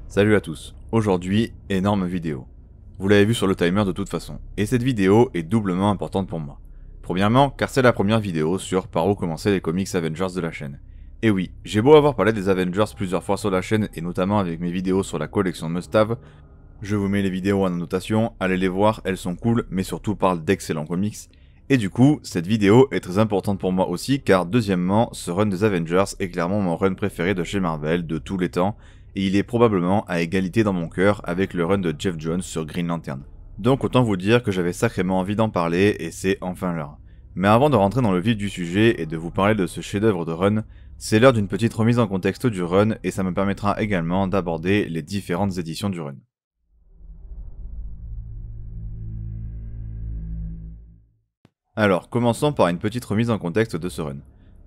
Salut à tous, aujourd'hui, énorme vidéo. Vous l'avez vu sur le timer de toute façon, et cette vidéo est doublement importante pour moi. Premièrement, car c'est la première vidéo sur par où commencer les comics Avengers de la chaîne. Et oui, j'ai beau avoir parlé des Avengers plusieurs fois sur la chaîne, et notamment avec mes vidéos sur la collection Must-Have, je vous mets les vidéos en annotation, allez les voir, elles sont cool, mais surtout parlent d'excellents comics. Et du coup, cette vidéo est très importante pour moi aussi, car deuxièmement, ce run des Avengers est clairement mon run préféré de chez Marvel de tous les temps, et il est probablement à égalité dans mon cœur avec le run de Geoff Johns sur Green Lantern. Donc autant vous dire que j'avais sacrément envie d'en parler, et c'est enfin l'heure. Mais avant de rentrer dans le vif du sujet et de vous parler de ce chef-d'œuvre de run, c'est l'heure d'une petite remise en contexte du run, et ça me permettra également d'aborder les différentes éditions du run. Alors, commençons par une petite remise en contexte de ce run.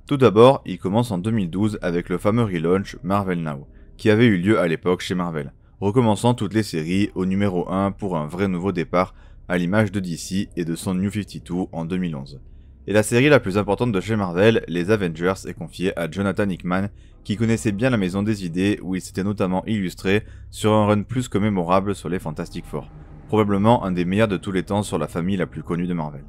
Tout d'abord, il commence en 2012 avec le fameux relaunch Marvel Now, qui avait eu lieu à l'époque chez Marvel, recommençant toutes les séries au numéro 1 pour un vrai nouveau départ à l'image de DC et de son New 52 en 2011. Et la série la plus importante de chez Marvel, les Avengers, est confiée à Jonathan Hickman, qui connaissait bien la Maison des Idées où il s'était notamment illustré sur un run plus que mémorable sur les Fantastic Four, probablement un des meilleurs de tous les temps sur la famille la plus connue de Marvel.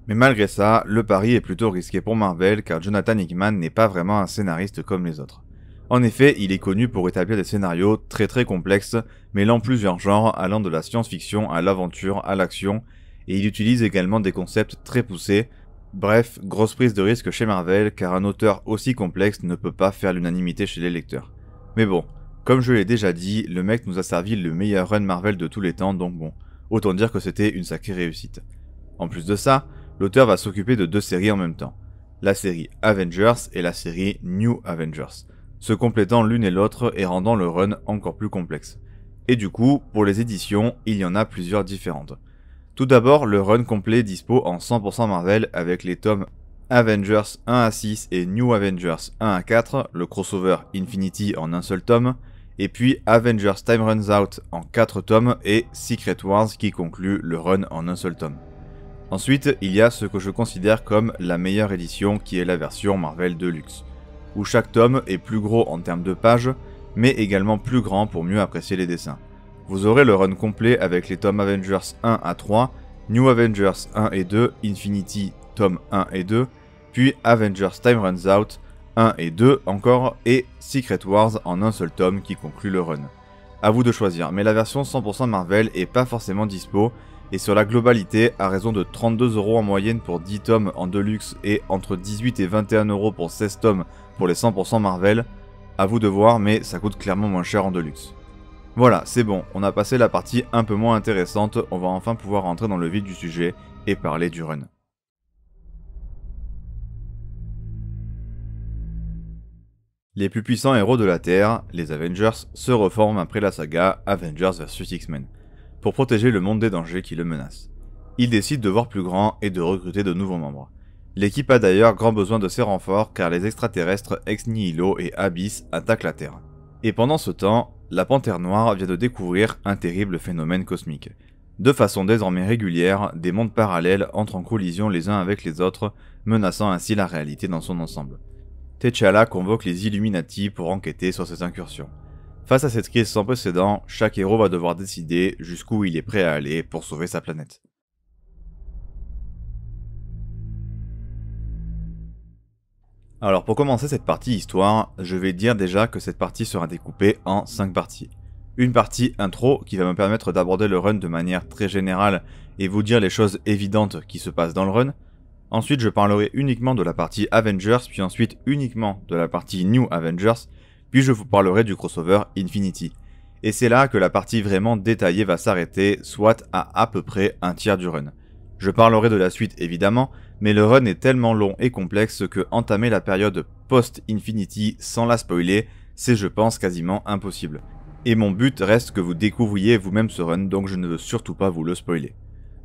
Mais malgré ça, le pari est plutôt risqué pour Marvel car Jonathan Hickman n'est pas vraiment un scénariste comme les autres. En effet, il est connu pour établir des scénarios très complexes, mêlant plusieurs genres allant de la science-fiction à l'aventure, à l'action, et il utilise également des concepts très poussés. Bref, grosse prise de risque chez Marvel car un auteur aussi complexe ne peut pas faire l'unanimité chez les lecteurs. Mais bon, comme je l'ai déjà dit, le mec nous a servi le meilleur run Marvel de tous les temps, donc bon, autant dire que c'était une sacrée réussite. En plus de ça, l'auteur va s'occuper de deux séries en même temps, la série Avengers et la série New Avengers, se complétant l'une et l'autre et rendant le run encore plus complexe. Et du coup, pour les éditions, il y en a plusieurs différentes. Tout d'abord, le run complet dispo en 100% Marvel avec les tomes Avengers 1 à 6 et New Avengers 1 à 4, le crossover Infinity en un seul tome, et puis Avengers Time Runs Out en 4 tomes et Secret Wars qui conclut le run en un seul tome. Ensuite, il y a ce que je considère comme la meilleure édition qui est la version Marvel Deluxe, où chaque tome est plus gros en termes de pages, mais également plus grand pour mieux apprécier les dessins. Vous aurez le run complet avec les tomes Avengers 1 à 3, New Avengers 1 et 2, Infinity tome 1 et 2, puis Avengers Time Runs Out 1 et 2 encore, et Secret Wars en un seul tome qui conclut le run. A vous de choisir, mais la version 100% Marvel est pas forcément dispo, et sur la globalité, à raison de 32€ en moyenne pour 10 tomes en Deluxe et entre 18 et 21€ pour 16 tomes pour les 100% Marvel, à vous de voir, mais ça coûte clairement moins cher en Deluxe. Voilà, c'est bon, on a passé la partie un peu moins intéressante, on va enfin pouvoir rentrer dans le vif du sujet et parler du run. Les plus puissants héros de la Terre, les Avengers, se reforment après la saga Avengers vs X-Men, pour protéger le monde des dangers qui le menacent. Ils décident de voir plus grand et de recruter de nouveaux membres. L'équipe a d'ailleurs grand besoin de ces renforts car les extraterrestres Ex Nihilo et Abyss attaquent la Terre. Et pendant ce temps, la Panthère Noire vient de découvrir un terrible phénomène cosmique. De façon désormais régulière, des mondes parallèles entrent en collision les uns avec les autres, menaçant ainsi la réalité dans son ensemble. T'Challa convoque les Illuminati pour enquêter sur ces incursions. Face à cette crise sans précédent, chaque héros va devoir décider jusqu'où il est prêt à aller pour sauver sa planète. Alors pour commencer cette partie histoire, je vais dire déjà que cette partie sera découpée en 5 parties. Une partie intro qui va me permettre d'aborder le run de manière très générale et vous dire les choses évidentes qui se passent dans le run. Ensuite je parlerai uniquement de la partie Avengers, puis ensuite uniquement de la partie New Avengers, puis je vous parlerai du crossover Infinity. Et c'est là que la partie vraiment détaillée va s'arrêter, soit à peu près un tiers du run. Je parlerai de la suite évidemment, mais le run est tellement long et complexe que entamer la période post-Infinity sans la spoiler, c'est je pense quasiment impossible. Et mon but reste que vous découvriez vous-même ce run, donc je ne veux surtout pas vous le spoiler.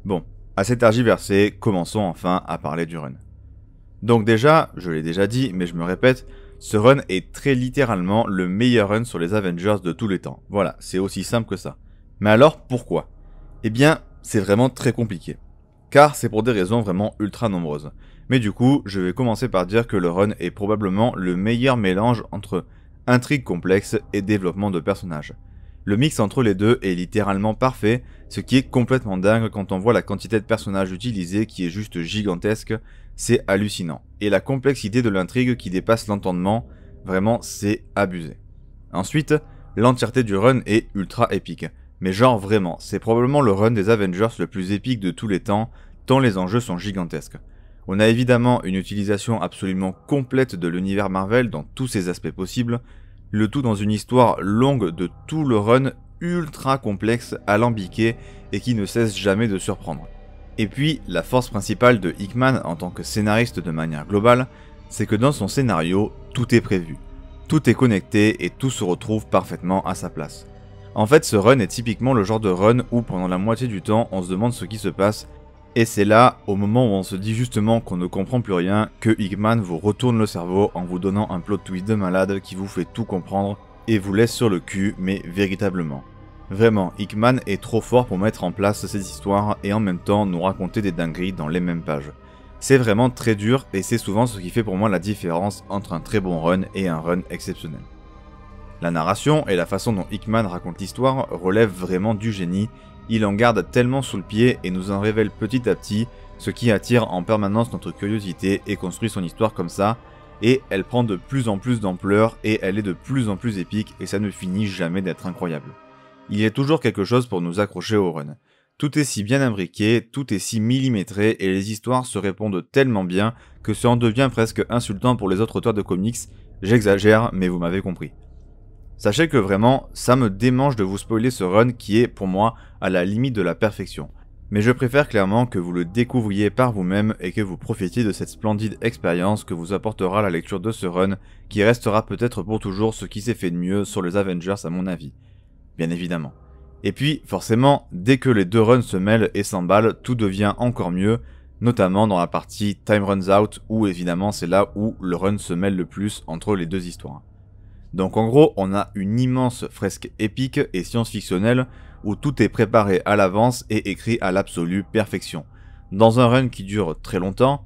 Bon, assez tergiversé, commençons enfin à parler du run. Donc déjà, je l'ai déjà dit, mais je me répète, ce run est très littéralement le meilleur run sur les Avengers de tous les temps. Voilà, c'est aussi simple que ça. Mais alors, pourquoi? Eh bien, c'est vraiment très compliqué. Car c'est pour des raisons vraiment ultra nombreuses. Mais du coup, je vais commencer par dire que le run est probablement le meilleur mélange entre intrigue complexe et développement de personnages. Le mix entre les deux est littéralement parfait, ce qui est complètement dingue quand on voit la quantité de personnages utilisés qui est juste gigantesque, c'est hallucinant. Et la complexité de l'intrigue qui dépasse l'entendement, vraiment c'est abusé. Ensuite, l'entièreté du run est ultra épique. Mais genre vraiment, c'est probablement le run des Avengers le plus épique de tous les temps, tant les enjeux sont gigantesques. On a évidemment une utilisation absolument complète de l'univers Marvel dans tous ses aspects possibles, le tout dans une histoire longue de tout le run ultra complexe, alambiqué et qui ne cesse jamais de surprendre. Et puis, la force principale de Hickman en tant que scénariste de manière globale, c'est que dans son scénario, tout est prévu. Tout est connecté et tout se retrouve parfaitement à sa place. En fait, ce run est typiquement le genre de run où pendant la moitié du temps, on se demande ce qui se passe, et c'est là, au moment où on se dit justement qu'on ne comprend plus rien, que Hickman vous retourne le cerveau en vous donnant un plot twist de malade qui vous fait tout comprendre et vous laisse sur le cul, mais véritablement. Vraiment, Hickman est trop fort pour mettre en place ces histoires et en même temps nous raconter des dingueries dans les mêmes pages. C'est vraiment très dur et c'est souvent ce qui fait pour moi la différence entre un très bon run et un run exceptionnel. La narration et la façon dont Hickman raconte l'histoire relèvent vraiment du génie, il en garde tellement sous le pied et nous en révèle petit à petit, ce qui attire en permanence notre curiosité et construit son histoire comme ça, et elle prend de plus en plus d'ampleur et elle est de plus en plus épique et ça ne finit jamais d'être incroyable. Il y a toujours quelque chose pour nous accrocher au run. Tout est si bien imbriqué, tout est si millimétré et les histoires se répondent tellement bien que ça en devient presque insultant pour les autres auteurs de comics, j'exagère mais vous m'avez compris. Sachez que vraiment, ça me démange de vous spoiler ce run qui est, pour moi, à la limite de la perfection. Mais je préfère clairement que vous le découvriez par vous-même et que vous profitiez de cette splendide expérience que vous apportera la lecture de ce run, qui restera peut-être pour toujours ce qui s'est fait de mieux sur les Avengers à mon avis. Bien évidemment. Et puis, forcément, dès que les deux runs se mêlent et s'emballent, tout devient encore mieux, notamment dans la partie Time Runs Out, où évidemment c'est là où le run se mêle le plus entre les deux histoires. Donc en gros, on a une immense fresque épique et science-fictionnelle où tout est préparé à l'avance et écrit à l'absolue perfection. Dans un run qui dure très longtemps,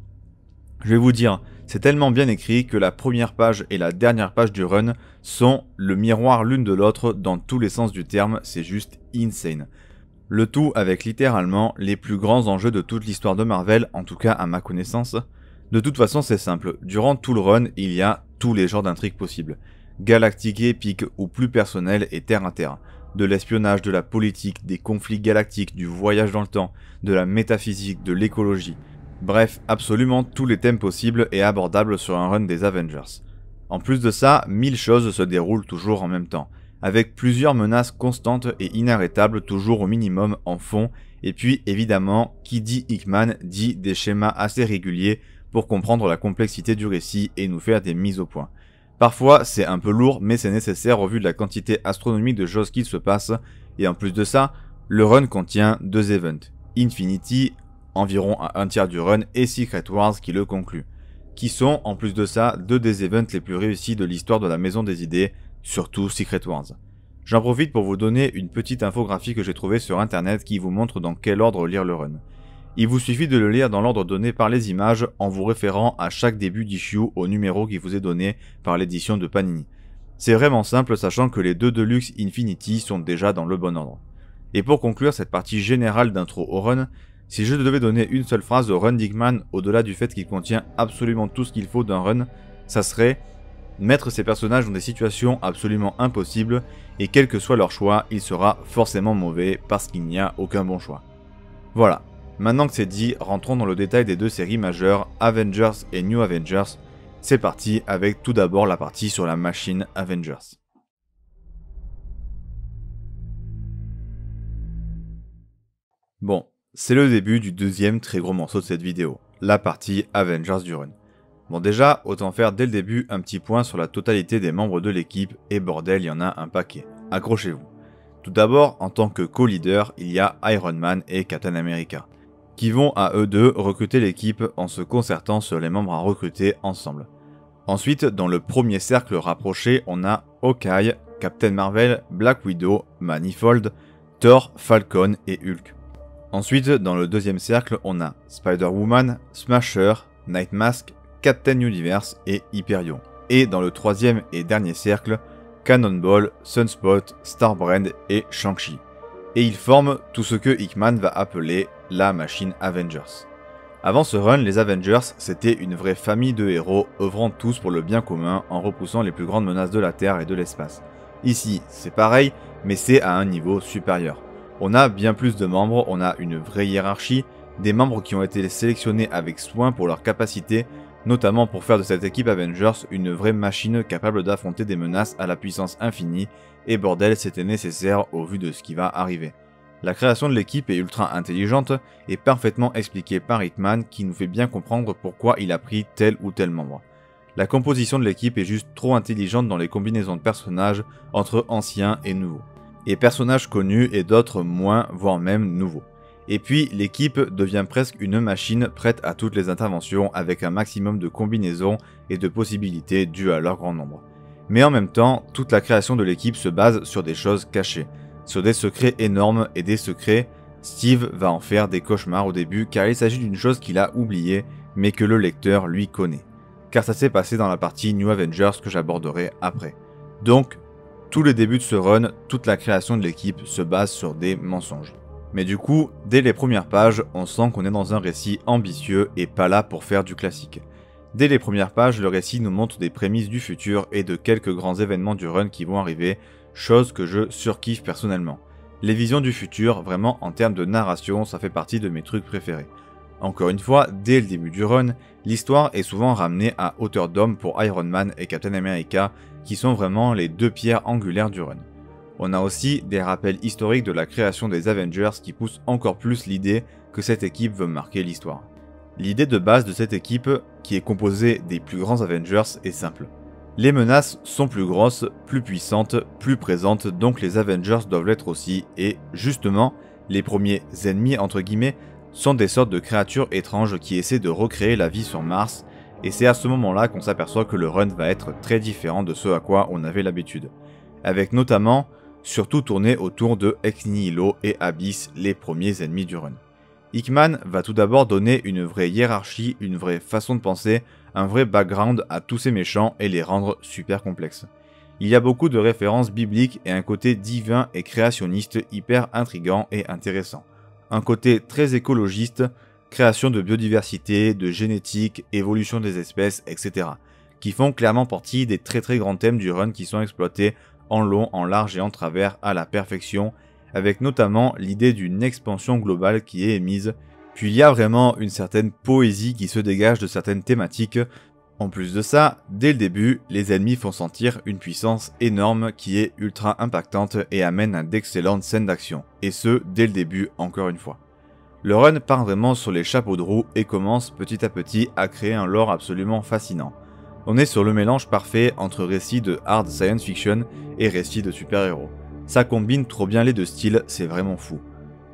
je vais vous dire, c'est tellement bien écrit que la première page et la dernière page du run sont le miroir l'une de l'autre dans tous les sens du terme, c'est juste insane. Le tout avec littéralement les plus grands enjeux de toute l'histoire de Marvel, en tout cas à ma connaissance. De toute façon c'est simple, durant tout le run, il y a tous les genres d'intrigues possibles. Galactique et épique ou plus personnel et terre à terre. De l'espionnage, de la politique, des conflits galactiques, du voyage dans le temps, de la métaphysique, de l'écologie. Bref, absolument tous les thèmes possibles et abordables sur un run des Avengers. En plus de ça, 1000 choses se déroulent toujours en même temps, avec plusieurs menaces constantes et inarrêtables toujours au minimum en fond, et puis évidemment, qui dit Hickman dit des schémas assez réguliers pour comprendre la complexité du récit et nous faire des mises au point. Parfois, c'est un peu lourd, mais c'est nécessaire au vu de la quantité astronomique de choses qui se passent, et en plus de ça, le run contient 2 events, Infinity, environ à un tiers du run, et Secret Wars qui le conclut, qui sont, en plus de ça, 2 des events les plus réussis de l'histoire de la Maison des Idées, surtout Secret Wars. J'en profite pour vous donner une petite infographie que j'ai trouvée sur internet qui vous montre dans quel ordre lire le run. Il vous suffit de le lire dans l'ordre donné par les images en vous référant à chaque début d'issue au numéro qui vous est donné par l'édition de Panini. C'est vraiment simple sachant que les 2 Deluxe Infinity sont déjà dans le bon ordre. Et pour conclure cette partie générale d'intro au run, si je devais donner une seule phrase au run d'Hickman au-delà du fait qu'il contient absolument tout ce qu'il faut d'un run, ça serait mettre ces personnages dans des situations absolument impossibles et quel que soit leur choix, il sera forcément mauvais parce qu'il n'y a aucun bon choix. Voilà. Maintenant que c'est dit, rentrons dans le détail des 2 séries majeures, Avengers et New Avengers. C'est parti avec tout d'abord la partie sur la machine Avengers. Bon, c'est le début du deuxième très gros morceau de cette vidéo, la partie Avengers du run. Bon déjà, autant faire dès le début un petit point sur la totalité des membres de l'équipe, et bordel, il y en a un paquet. Accrochez-vous. Tout d'abord, en tant que co-leader, il y a Iron Man et Captain America, qui vont à eux deux recruter l'équipe en se concertant sur les membres à recruter ensemble. Ensuite, dans le premier cercle rapproché, on a Hawkeye, Captain Marvel, Black Widow, Manifold, Thor, Falcon et Hulk. Ensuite, dans le deuxième cercle, on a Spider-Woman, Smasher, Nightmask, Captain Universe et Hyperion. Et dans le troisième et dernier cercle, Cannonball, Sunspot, Starbrand et Shang-Chi. Et ils forment tout ce que Hickman va appeler la machine Avengers. Avant ce run, les Avengers, c'était une vraie famille de héros œuvrant tous pour le bien commun en repoussant les plus grandes menaces de la Terre et de l'espace. Ici, c'est pareil, mais c'est à un niveau supérieur. On a bien plus de membres, on a une vraie hiérarchie, des membres qui ont été sélectionnés avec soin pour leur capacité, notamment pour faire de cette équipe Avengers une vraie machine capable d'affronter des menaces à la puissance infinie, et bordel, c'était nécessaire au vu de ce qui va arriver. La création de l'équipe est ultra intelligente et parfaitement expliquée par Hickman qui nous fait bien comprendre pourquoi il a pris tel ou tel membre. La composition de l'équipe est juste trop intelligente dans les combinaisons de personnages entre anciens et nouveaux. Et personnages connus et d'autres moins, voire même nouveaux. Et puis l'équipe devient presque une machine prête à toutes les interventions avec un maximum de combinaisons et de possibilités dues à leur grand nombre. Mais en même temps, toute la création de l'équipe se base sur des choses cachées. Sur des secrets énormes et des secrets, Steve va en faire des cauchemars au début car il s'agit d'une chose qu'il a oubliée mais que le lecteur lui connaît. Car ça s'est passé dans la partie New Avengers que j'aborderai après. Donc, tous les débuts de ce run, toute la création de l'équipe se base sur des mensonges. Mais du coup, dès les premières pages, on sent qu'on est dans un récit ambitieux et pas là pour faire du classique. Dès les premières pages, le récit nous montre des prémices du futur et de quelques grands événements du run qui vont arriver, chose que je surkiffe personnellement. Les visions du futur, vraiment en termes de narration, ça fait partie de mes trucs préférés. Encore une fois, dès le début du run, l'histoire est souvent ramenée à hauteur d'homme pour Iron Man et Captain America, qui sont vraiment les deux pierres angulaires du run. On a aussi des rappels historiques de la création des Avengers qui poussent encore plus l'idée que cette équipe veut marquer l'histoire. L'idée de base de cette équipe, qui est composée des plus grands Avengers, est simple. Les menaces sont plus grosses, plus puissantes, plus présentes, donc les Avengers doivent l'être aussi, et justement, les premiers ennemis entre guillemets sont des sortes de créatures étranges qui essaient de recréer la vie sur Mars, et c'est à ce moment-là qu'on s'aperçoit que le run va être très différent de ce à quoi on avait l'habitude. Avec notamment, surtout tourné autour de Ex Nihilo et Abyss, les premiers ennemis du run. Hickman va tout d'abord donner une vraie hiérarchie, une vraie façon de penser, un vrai background à tous ces méchants et les rendre super complexes. Il y a beaucoup de références bibliques et un côté divin et créationniste hyper intriguant et intéressant. Un côté très écologiste, création de biodiversité, de génétique, évolution des espèces, etc. qui font clairement partie des très grands thèmes du run qui sont exploités en long, en large et en travers à la perfection, avec notamment l'idée d'une expansion globale qui est émise, puis il y a vraiment une certaine poésie qui se dégage de certaines thématiques. En plus de ça, dès le début, les ennemis font sentir une puissance énorme qui est ultra impactante et amène à d'excellentes scènes d'action, et ce, dès le début encore une fois. Le run part vraiment sur les chapeaux de roue et commence petit à petit à créer un lore absolument fascinant. On est sur le mélange parfait entre récits de hard science fiction et récits de super-héros. Ça combine trop bien les deux styles, c'est vraiment fou.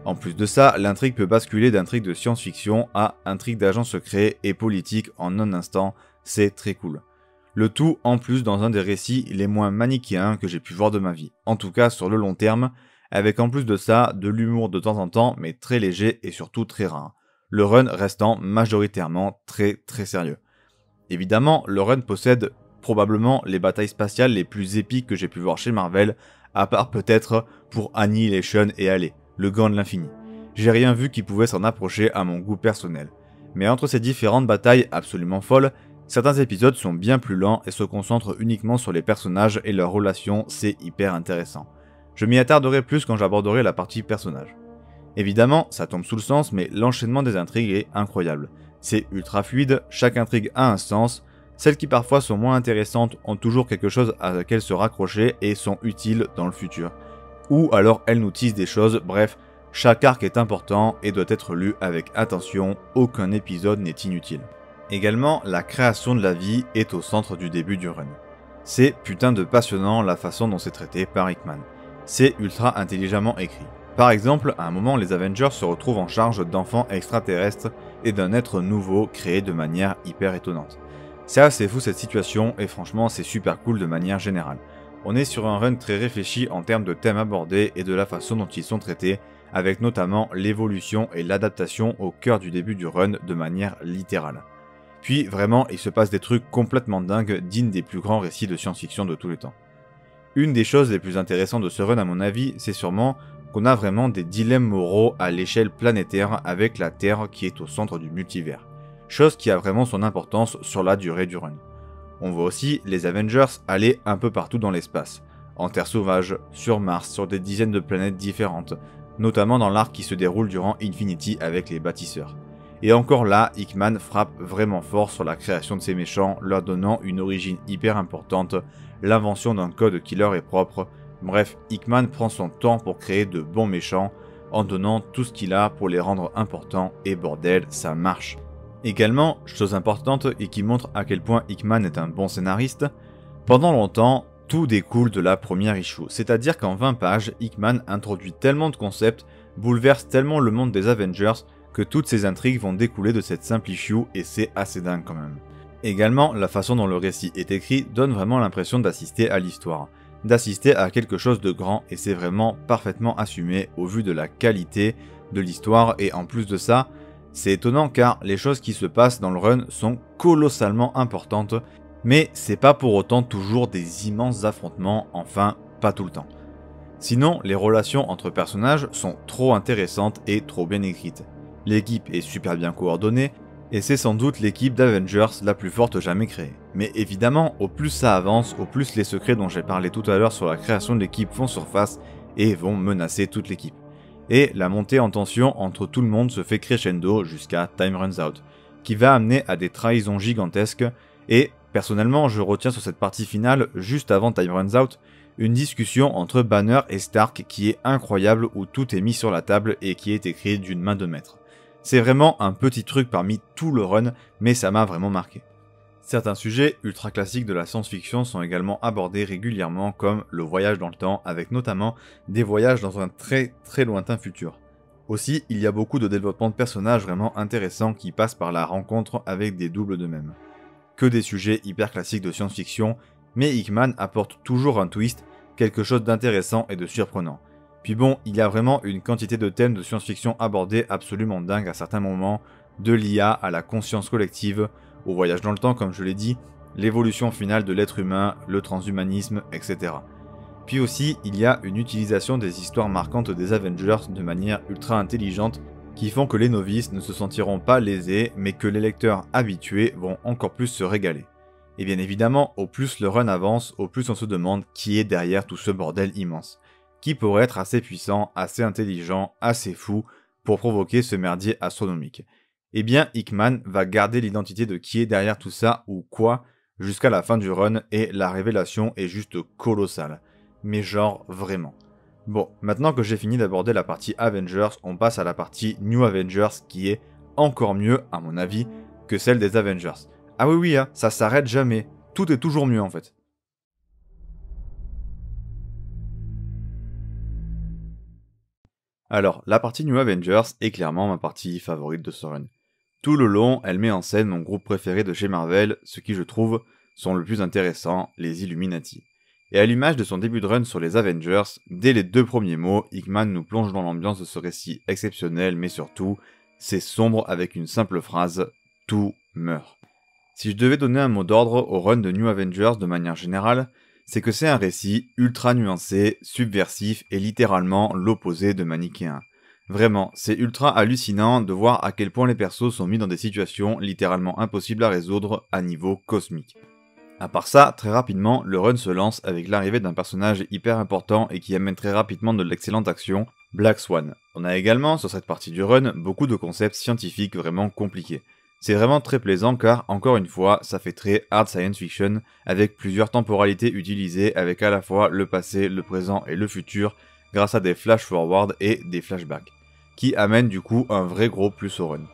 En plus de ça, l'intrigue peut basculer d'intrigue de science-fiction à intrigue d'agents secrets et politique en un instant, c'est très cool. Le tout en plus dans un des récits les moins manichéens que j'ai pu voir de ma vie, en tout cas sur le long terme, avec en plus de ça de l'humour de temps en temps mais très léger et surtout très rare. Le run restant majoritairement très sérieux. Évidemment, le run possède probablement les batailles spatiales les plus épiques que j'ai pu voir chez Marvel, à part peut-être pour Annihilation et Allez, le gant de l'infini. J'ai rien vu qui pouvait s'en approcher à mon goût personnel. Mais entre ces différentes batailles absolument folles, certains épisodes sont bien plus lents et se concentrent uniquement sur les personnages et leurs relations, c'est hyper intéressant. Je m'y attarderai plus quand j'aborderai la partie personnage. Évidemment, ça tombe sous le sens, mais l'enchaînement des intrigues est incroyable. C'est ultra fluide, chaque intrigue a un sens, celles qui parfois sont moins intéressantes ont toujours quelque chose à laquelle se raccrocher et sont utiles dans le futur. Ou alors elles nous tissent des choses, bref, chaque arc est important et doit être lu avec attention, aucun épisode n'est inutile. Également, la création de la vie est au centre du début du run. C'est putain de passionnant la façon dont c'est traité par Hickman. C'est ultra intelligemment écrit. Par exemple, à un moment, les Avengers se retrouvent en charge d'enfants extraterrestres et d'un être nouveau créé de manière hyper étonnante. C'est assez fou cette situation et franchement c'est super cool de manière générale. On est sur un run très réfléchi en termes de thèmes abordés et de la façon dont ils sont traités, avec notamment l'évolution et l'adaptation au cœur du début du run de manière littérale. Puis vraiment il se passe des trucs complètement dingues dignes des plus grands récits de science-fiction de tous les temps. Une des choses les plus intéressantes de ce run à mon avis, c'est sûrement qu'on a vraiment des dilemmes moraux à l'échelle planétaire avec la Terre qui est au centre du multivers. Chose qui a vraiment son importance sur la durée du run. On voit aussi les Avengers aller un peu partout dans l'espace, en Terre sauvage, sur Mars, sur des dizaines de planètes différentes, notamment dans l'arc qui se déroule durant Infinity avec les bâtisseurs. Et encore là, Hickman frappe vraiment fort sur la création de ces méchants, leur donnant une origine hyper importante, l'invention d'un code qui leur est propre. Bref, Hickman prend son temps pour créer de bons méchants, en donnant tout ce qu'il a pour les rendre importants, et bordel, ça marche. Également, chose importante et qui montre à quel point Hickman est un bon scénariste, pendant longtemps, tout découle de la première issue, c'est-à-dire qu'en 20 pages, Hickman introduit tellement de concepts, bouleverse tellement le monde des Avengers, que toutes ces intrigues vont découler de cette simple issue et c'est assez dingue quand même. Également, la façon dont le récit est écrit donne vraiment l'impression d'assister à l'histoire, d'assister à quelque chose de grand et c'est vraiment parfaitement assumé au vu de la qualité de l'histoire et en plus de ça, c'est étonnant car les choses qui se passent dans le run sont colossalement importantes, mais c'est pas pour autant toujours des immenses affrontements, enfin pas tout le temps. Sinon, les relations entre personnages sont trop intéressantes et trop bien écrites. L'équipe est super bien coordonnée, et c'est sans doute l'équipe d'Avengers la plus forte jamais créée. Mais évidemment, au plus ça avance, au plus les secrets dont j'ai parlé tout à l'heure sur la création de l'équipe font surface et vont menacer toute l'équipe. Et la montée en tension entre tout le monde se fait crescendo jusqu'à Time Runs Out, qui va amener à des trahisons gigantesques, et personnellement je retiens sur cette partie finale, juste avant Time Runs Out, une discussion entre Banner et Stark qui est incroyable où tout est mis sur la table et qui est écrit d'une main de maître. C'est vraiment un petit truc parmi tout le run, mais ça m'a vraiment marqué. Certains sujets ultra classiques de la science-fiction sont également abordés régulièrement comme le voyage dans le temps, avec notamment des voyages dans un très lointain futur. Aussi, il y a beaucoup de développement de personnages vraiment intéressants qui passent par la rencontre avec des doubles d'eux-mêmes. Que des sujets hyper classiques de science-fiction, mais Hickman apporte toujours un twist, quelque chose d'intéressant et de surprenant. Puis bon, il y a vraiment une quantité de thèmes de science-fiction abordés absolument dingues à certains moments, de l'IA à la conscience collective, au voyage dans le temps comme je l'ai dit, l'évolution finale de l'être humain, le transhumanisme, etc. Puis aussi, il y a une utilisation des histoires marquantes des Avengers de manière ultra intelligente qui font que les novices ne se sentiront pas lésés, mais que les lecteurs habitués vont encore plus se régaler. Et bien évidemment, au plus le run avance, au plus on se demande qui est derrière tout ce bordel immense. Qui pourrait être assez puissant, assez intelligent, assez fou pour provoquer ce merdier astronomique. Eh bien, Hickman va garder l'identité de qui est derrière tout ça ou quoi jusqu'à la fin du run et la révélation est juste colossale. Mais genre vraiment. Bon, maintenant que j'ai fini d'aborder la partie Avengers, on passe à la partie New Avengers qui est encore mieux, à mon avis, que celle des Avengers. Ah oui, hein, ça s'arrête jamais. Tout est toujours mieux en fait. Alors, la partie New Avengers est clairement ma partie favorite de ce run. Tout le long, elle met en scène mon groupe préféré de chez Marvel, ce qui je trouve sont le plus intéressant, les Illuminati. Et à l'image de son début de run sur les Avengers, dès les 2 premiers mots, Hickman nous plonge dans l'ambiance de ce récit exceptionnel, mais surtout, c'est sombre avec une simple phrase, tout meurt. Si je devais donner un mot d'ordre au run de New Avengers de manière générale, c'est que c'est un récit ultra nuancé, subversif et littéralement l'opposé de manichéen. Vraiment, c'est ultra hallucinant de voir à quel point les persos sont mis dans des situations littéralement impossibles à résoudre à niveau cosmique. À part ça, très rapidement, le run se lance avec l'arrivée d'un personnage hyper important et qui amène très rapidement de l'excellente action, Black Swan. On a également, sur cette partie du run, beaucoup de concepts scientifiques vraiment compliqués. C'est vraiment très plaisant car, encore une fois, ça fait très hard science fiction, avec plusieurs temporalités utilisées avec à la fois le passé, le présent et le futur, grâce à des flash forward et des flashbacks, qui amènent du coup un vrai gros plus au run.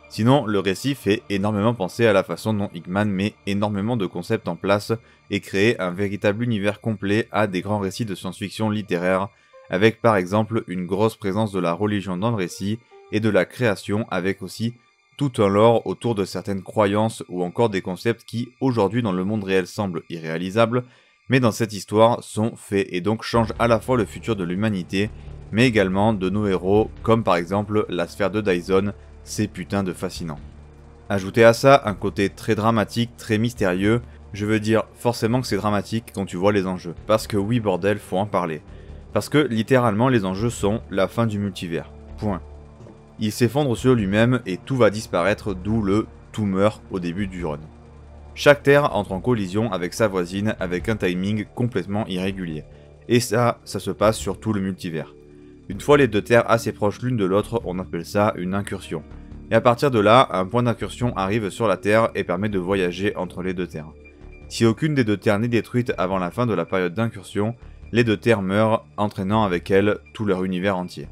Sinon, le récit fait énormément penser à la façon dont Hickman met énormément de concepts en place et crée un véritable univers complet à des grands récits de science-fiction littéraire, avec par exemple une grosse présence de la religion dans le récit et de la création avec aussi tout un lore autour de certaines croyances ou encore des concepts qui, aujourd'hui dans le monde réel semblent irréalisables, mais dans cette histoire sont faits et donc changent à la fois le futur de l'humanité, mais également de nos héros, comme par exemple la sphère de Dyson, c'est putain de fascinant. Ajoutez à ça un côté très dramatique, très mystérieux, Je veux dire, forcément que c'est dramatique quand tu vois les enjeux, parce que oui bordel, faut en parler. Parce que littéralement les enjeux sont la fin du multivers. Point. Il s'effondre sur lui-même et tout va disparaître, d'où le tout meurt au début du run. Chaque Terre entre en collision avec sa voisine avec un timing complètement irrégulier. Et ça se passe sur tout le multivers. Une fois les deux Terres assez proches l'une de l'autre, on appelle ça une incursion. Et à partir de là, un point d'incursion arrive sur la Terre et permet de voyager entre les deux Terres. Si aucune des deux Terres n'est détruite avant la fin de la période d'incursion, les deux Terres meurent, entraînant avec elles tout leur univers entier.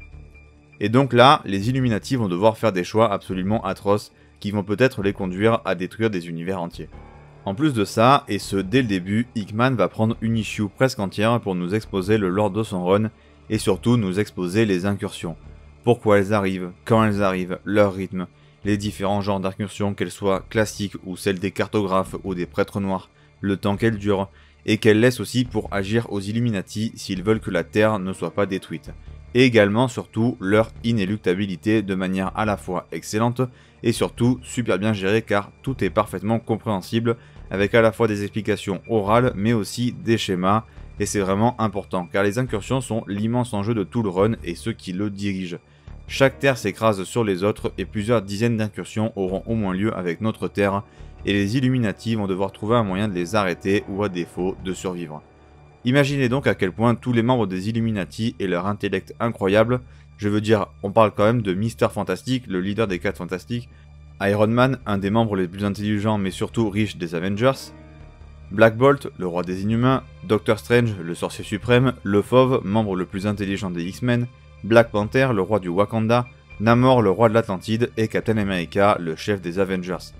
Et donc là, les Illuminati vont devoir faire des choix absolument atroces qui vont peut-être les conduire à détruire des univers entiers. En plus de ça, et ce dès le début, Hickman va prendre une issue presque entière pour nous exposer le lore de son run et surtout nous exposer les incursions. Pourquoi elles arrivent, quand elles arrivent, leur rythme, les différents genres d'incursions, qu'elles soient classiques ou celles des cartographes ou des prêtres noirs, le temps qu'elles durent, et qu'elles laissent aussi pour agir aux Illuminati s'ils veulent que la Terre ne soit pas détruite. Et également surtout leur inéluctabilité de manière à la fois excellente et surtout super bien gérée car tout est parfaitement compréhensible avec à la fois des explications orales mais aussi des schémas et c'est vraiment important car les incursions sont l'immense enjeu de tout le run et ceux qui le dirigent. Chaque Terre s'écrase sur les autres et plusieurs dizaines d'incursions auront au moins lieu avec notre Terre et les Illuminati vont devoir trouver un moyen de les arrêter ou à défaut de survivre. Imaginez donc à quel point tous les membres des Illuminati et leur intellect incroyable, je veux dire, on parle quand même de Mister Fantastic, le leader des 4 Fantastiques, Iron Man, un des membres les plus intelligents mais surtout riches des Avengers, Black Bolt, le roi des Inhumains, Doctor Strange, le sorcier suprême, le Fauve, membre le plus intelligent des X-Men, Black Panther, le roi du Wakanda, Namor, le roi de l'Atlantide et Captain America, le chef des Avengers.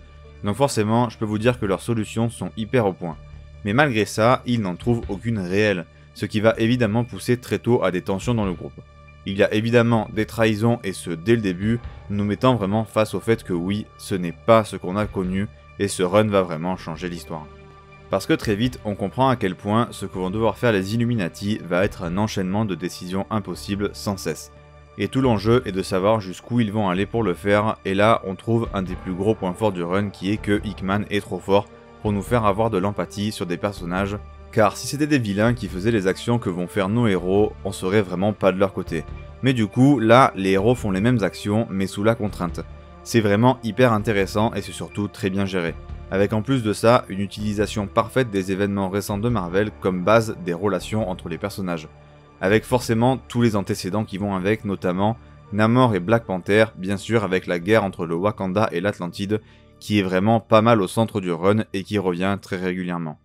Donc forcément, je peux vous dire que leurs solutions sont hyper au point. Mais malgré ça, ils n'en trouvent aucune réelle, ce qui va évidemment pousser très tôt à des tensions dans le groupe. Il y a évidemment des trahisons et ce dès le début, nous mettant vraiment face au fait que oui, ce n'est pas ce qu'on a connu et ce run va vraiment changer l'histoire. Parce que très vite, on comprend à quel point ce que vont devoir faire les Illuminati va être un enchaînement de décisions impossibles sans cesse. Et tout l'enjeu est de savoir jusqu'où ils vont aller pour le faire, et là on trouve un des plus gros points forts du run qui est que Hickman est trop fort pour nous faire avoir de l'empathie sur des personnages, car si c'était des vilains qui faisaient les actions que vont faire nos héros, on serait vraiment pas de leur côté. Mais du coup, là, les héros font les mêmes actions, mais sous la contrainte. C'est vraiment hyper intéressant et c'est surtout très bien géré. Avec en plus de ça, une utilisation parfaite des événements récents de Marvel comme base des relations entre les personnages. Avec forcément tous les antécédents qui vont avec, notamment Namor et Black Panther, bien sûr avec la guerre entre le Wakanda et l'Atlantide, qui est vraiment pas mal au centre du run et qui revient très régulièrement.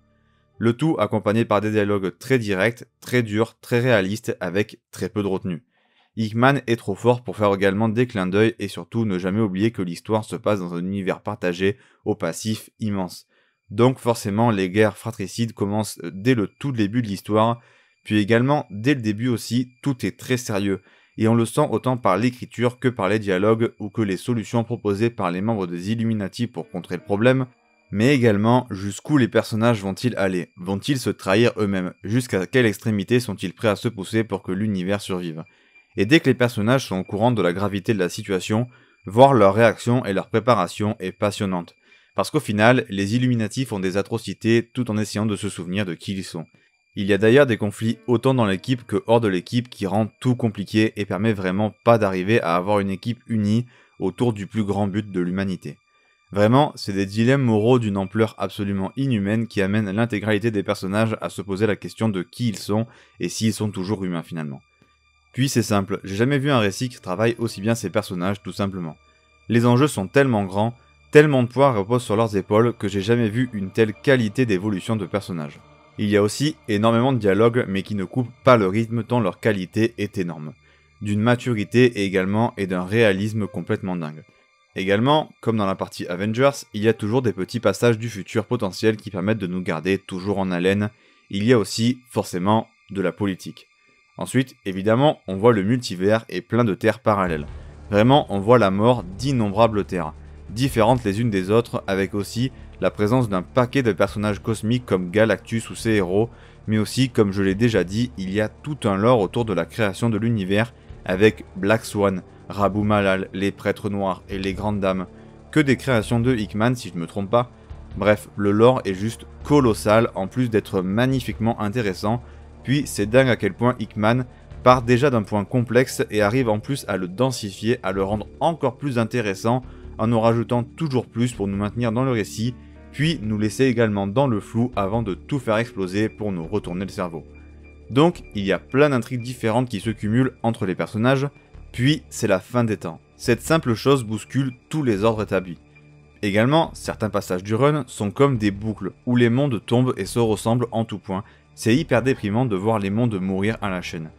Le tout accompagné par des dialogues très directs, très durs, très réalistes, avec très peu de retenue. Hickman est trop fort pour faire également des clins d'œil et surtout ne jamais oublier que l'histoire se passe dans un univers partagé au passif immense. Donc forcément les guerres fratricides commencent dès le tout début de l'histoire, puis également dès le début aussi tout est très sérieux. Et on le sent autant par l'écriture que par les dialogues ou que les solutions proposées par les membres des Illuminati pour contrer le problème, mais également jusqu'où les personnages vont-ils aller, vont-ils se trahir eux-mêmes, jusqu'à quelle extrémité sont-ils prêts à se pousser pour que l'univers survive. Et dès que les personnages sont au courant de la gravité de la situation, voir leur réaction et leur préparation est passionnante. Parce qu'au final, les Illuminati font des atrocités tout en essayant de se souvenir de qui ils sont. Il y a d'ailleurs des conflits autant dans l'équipe que hors de l'équipe qui rendent tout compliqué et permet vraiment pas d'arriver à avoir une équipe unie autour du plus grand but de l'humanité. Vraiment, c'est des dilemmes moraux d'une ampleur absolument inhumaine qui amènent l'intégralité des personnages à se poser la question de qui ils sont et s'ils sont toujours humains finalement. Puis c'est simple, j'ai jamais vu un récit qui travaille aussi bien ses personnages tout simplement. Les enjeux sont tellement grands, tellement de poids reposent sur leurs épaules que j'ai jamais vu une telle qualité d'évolution de personnages. Il y a aussi énormément de dialogues mais qui ne coupent pas le rythme tant leur qualité est énorme. D'une maturité également et d'un réalisme complètement dingue. Également, comme dans la partie Avengers, il y a toujours des petits passages du futur potentiel qui permettent de nous garder toujours en haleine. Il y a aussi, forcément, de la politique. Ensuite, évidemment, on voit le multivers et plein de terres parallèles. Vraiment, on voit la mort d'innombrables terres, différentes les unes des autres, avec aussi la présence d'un paquet de personnages cosmiques comme Galactus ou ses héros, mais aussi, comme je l'ai déjà dit, il y a tout un lore autour de la création de l'univers, avec Black Swan, Rabu Malal, les prêtres noirs et les grandes dames. Que des créations de Hickman si je ne me trompe pas. Bref, le lore est juste colossal en plus d'être magnifiquement intéressant, puis c'est dingue à quel point Hickman part déjà d'un point complexe et arrive en plus à le densifier, à le rendre encore plus intéressant en nous rajoutant toujours plus pour nous maintenir dans le récit, puis nous laisser également dans le flou avant de tout faire exploser pour nous retourner le cerveau. Donc il y a plein d'intrigues différentes qui se cumulent entre les personnages, puis c'est la fin des temps. Cette simple chose bouscule tous les ordres établis. Également, certains passages du run sont comme des boucles, où les mondes tombent et se ressemblent en tout point. C'est hyper déprimant de voir les mondes mourir à la chaîne.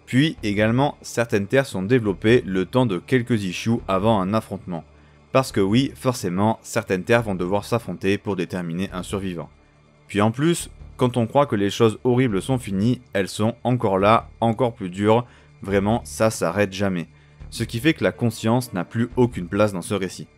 Puis également, certaines terres sont développées le temps de quelques issues avant un affrontement. Parce que oui, forcément, certaines terres vont devoir s'affronter pour déterminer un survivant. Puis en plus, quand on croit que les choses horribles sont finies, elles sont encore là, encore plus dures, vraiment ça s'arrête jamais. Ce qui fait que la conscience n'a plus aucune place dans ce récit.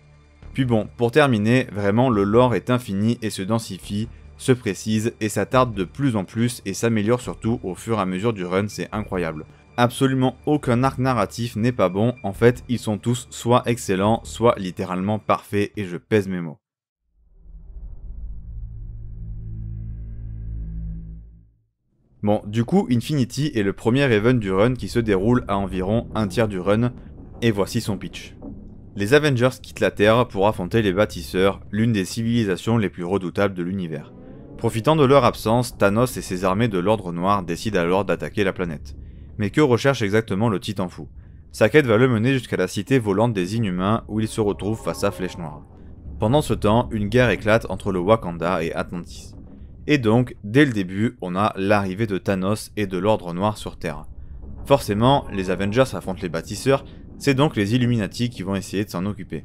Puis bon, pour terminer, vraiment le lore est infini et se densifie, se précise et s'attarde de plus en plus et s'améliore surtout au fur et à mesure du run, c'est incroyable. Absolument aucun arc narratif n'est pas bon, en fait ils sont tous soit excellents, soit littéralement parfaits et je pèse mes mots. Bon, du coup Infinity est le premier event du run qui se déroule à environ un tiers du run, et voici son pitch. Les Avengers quittent la Terre pour affronter les Bâtisseurs, l'une des civilisations les plus redoutables de l'univers. Profitant de leur absence, Thanos et ses armées de l'Ordre Noir décident alors d'attaquer la planète. Mais que recherche exactement le Titan Fou? Sa quête va le mener jusqu'à la cité volante des Inhumains où il se retrouve face à Flèche Noire. Pendant ce temps, une guerre éclate entre le Wakanda et Atlantis. Et donc, dès le début, on a l'arrivée de Thanos et de l'Ordre Noir sur Terre. Forcément, les Avengers affrontent les Bâtisseurs, c'est donc les Illuminati qui vont essayer de s'en occuper.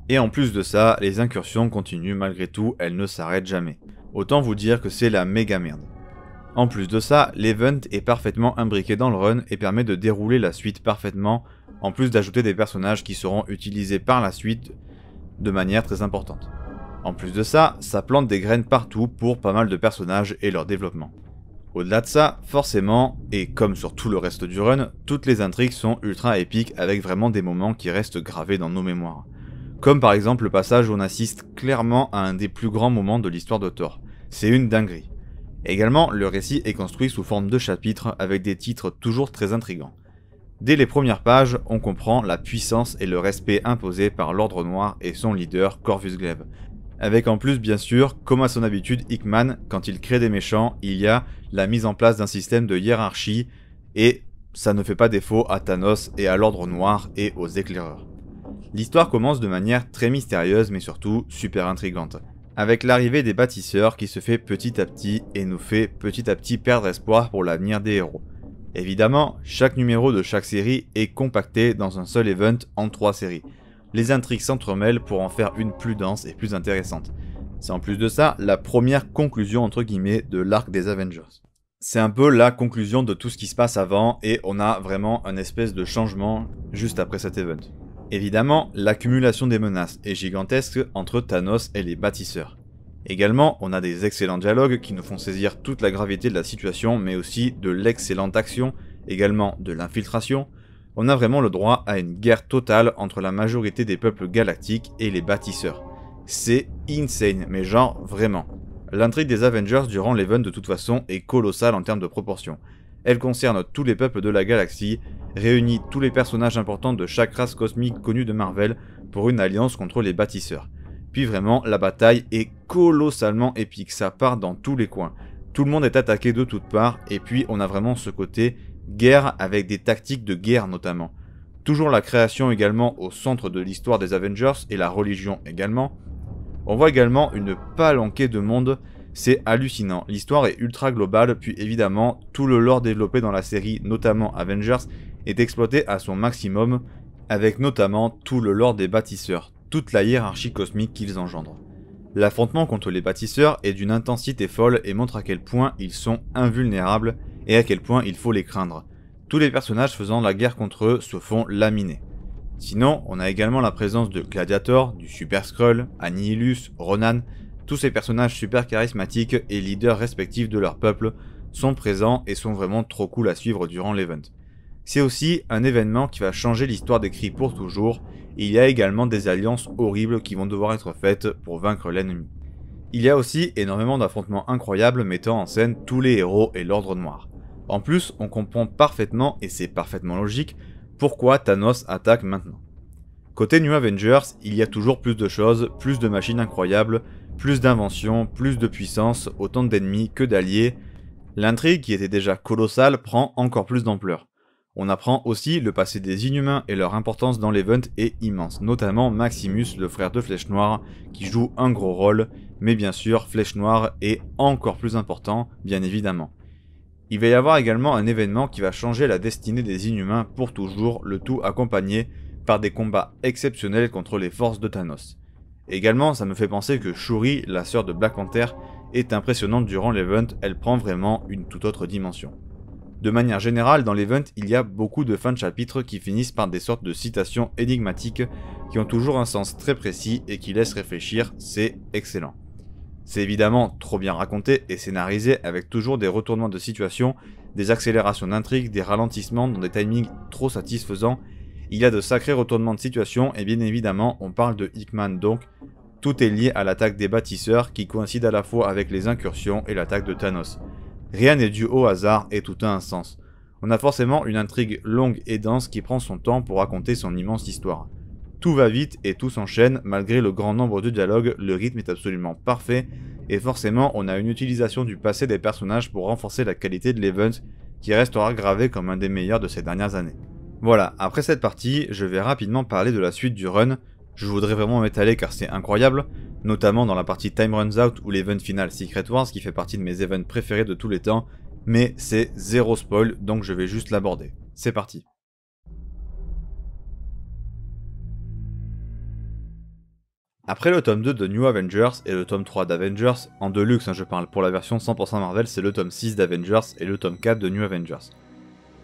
Et en plus de ça, les incursions continuent malgré tout, elles ne s'arrêtent jamais. Autant vous dire que c'est la méga merde. En plus de ça, l'event est parfaitement imbriqué dans le run et permet de dérouler la suite parfaitement, en plus d'ajouter des personnages qui seront utilisés par la suite de manière très importante. En plus de ça, ça plante des graines partout pour pas mal de personnages et leur développement. Au-delà de ça, forcément, et comme sur tout le reste du run, toutes les intrigues sont ultra épiques avec vraiment des moments qui restent gravés dans nos mémoires. Comme par exemple le passage où on assiste clairement à un des plus grands moments de l'histoire de Thor. C'est une dinguerie. Également, le récit est construit sous forme de chapitres avec des titres toujours très intrigants. Dès les premières pages, on comprend la puissance et le respect imposés par l'Ordre Noir et son leader Corvus Glaive. Avec en plus bien sûr, comme à son habitude, Hickman, quand il crée des méchants, il y a la mise en place d'un système de hiérarchie, et ça ne fait pas défaut à Thanos et à l'Ordre Noir et aux éclaireurs. L'histoire commence de manière très mystérieuse mais surtout super intrigante, avec l'arrivée des Bâtisseurs qui se fait petit à petit et nous fait petit à petit perdre espoir pour l'avenir des héros. Évidemment, chaque numéro de chaque série est compacté dans un seul event en 3 séries. Les intrigues s'entremêlent pour en faire une plus dense et plus intéressante. C'est en plus de ça la première conclusion entre guillemets de l'arc des Avengers. C'est un peu la conclusion de tout ce qui se passe avant et on a vraiment un espèce de changement juste après cet event. Évidemment, l'accumulation des menaces est gigantesque entre Thanos et les Bâtisseurs. Également, on a des excellents dialogues qui nous font saisir toute la gravité de la situation mais aussi de l'excellente action, également de l'infiltration. On a vraiment le droit à une guerre totale entre la majorité des peuples galactiques et les Bâtisseurs. C'est insane, mais genre vraiment. L'intrigue des Avengers durant l'event de toute façon est colossale en termes de proportions. Elle concerne tous les peuples de la galaxie, réunit tous les personnages importants de chaque race cosmique connue de Marvel pour une alliance contre les Bâtisseurs. Puis vraiment, la bataille est colossalement épique, ça part dans tous les coins. Tout le monde est attaqué de toutes parts, et puis on a vraiment ce côté guerre avec des tactiques de guerre notamment. Toujours la création également au centre de l'histoire des Avengers et la religion également. On voit également une palanquée de monde, c'est hallucinant. L'histoire est ultra globale, puis évidemment tout le lore développé dans la série, notamment Avengers, est exploité à son maximum, avec notamment tout le lore des Bâtisseurs, toute la hiérarchie cosmique qu'ils engendrent. L'affrontement contre les Bâtisseurs est d'une intensité folle et montre à quel point ils sont invulnérables et à quel point il faut les craindre. Tous les personnages faisant la guerre contre eux se font laminer. Sinon, on a également la présence de Gladiator, du Super Skrull, Annihilus, Ronan. Tous ces personnages super charismatiques et leaders respectifs de leur peuple sont présents et sont vraiment trop cool à suivre durant l'event. C'est aussi un événement qui va changer l'histoire des Kree pour toujours, et il y a également des alliances horribles qui vont devoir être faites pour vaincre l'ennemi. Il y a aussi énormément d'affrontements incroyables mettant en scène tous les héros et l'Ordre Noir. En plus, on comprend parfaitement, et c'est parfaitement logique, pourquoi Thanos attaque maintenant. Côté New Avengers, il y a toujours plus de choses, plus de machines incroyables, plus d'inventions, plus de puissance, autant d'ennemis que d'alliés. L'intrigue, qui était déjà colossale, prend encore plus d'ampleur. On apprend aussi le passé des Inhumains et leur importance dans l'event est immense, notamment Maximus, le frère de Flèche Noire, qui joue un gros rôle, mais bien sûr, Flèche Noire est encore plus important, bien évidemment. Il va y avoir également un événement qui va changer la destinée des Inhumains pour toujours, le tout accompagné par des combats exceptionnels contre les forces de Thanos. Également, ça me fait penser que Shuri, la sœur de Black Panther, est impressionnante durant l'event, elle prend vraiment une toute autre dimension. De manière générale, dans l'event, il y a beaucoup de fins de chapitres qui finissent par des sortes de citations énigmatiques qui ont toujours un sens très précis et qui laissent réfléchir, c'est excellent. C'est évidemment trop bien raconté et scénarisé avec toujours des retournements de situation, des accélérations d'intrigue, des ralentissements dans des timings trop satisfaisants. Il y a de sacrés retournements de situation et bien évidemment on parle de Hickman donc tout est lié à l'attaque des bâtisseurs qui coïncide à la fois avec les incursions et l'attaque de Thanos. Rien n'est dû au hasard et tout a un sens. On a forcément une intrigue longue et dense qui prend son temps pour raconter son immense histoire. Tout va vite et tout s'enchaîne, malgré le grand nombre de dialogues, le rythme est absolument parfait, et forcément on a une utilisation du passé des personnages pour renforcer la qualité de l'event, qui restera gravé comme un des meilleurs de ces dernières années. Voilà, après cette partie, je vais rapidement parler de la suite du run, je voudrais vraiment m'étaler car c'est incroyable, notamment dans la partie Time Runs Out ou l'event final Secret Wars qui fait partie de mes events préférés de tous les temps, mais c'est zéro spoil donc je vais juste l'aborder. C'est parti. Après le tome 2 de New Avengers et le tome 3 d'Avengers, en deluxe je parle, pour la version 100% Marvel c'est le tome 6 d'Avengers et le tome 4 de New Avengers.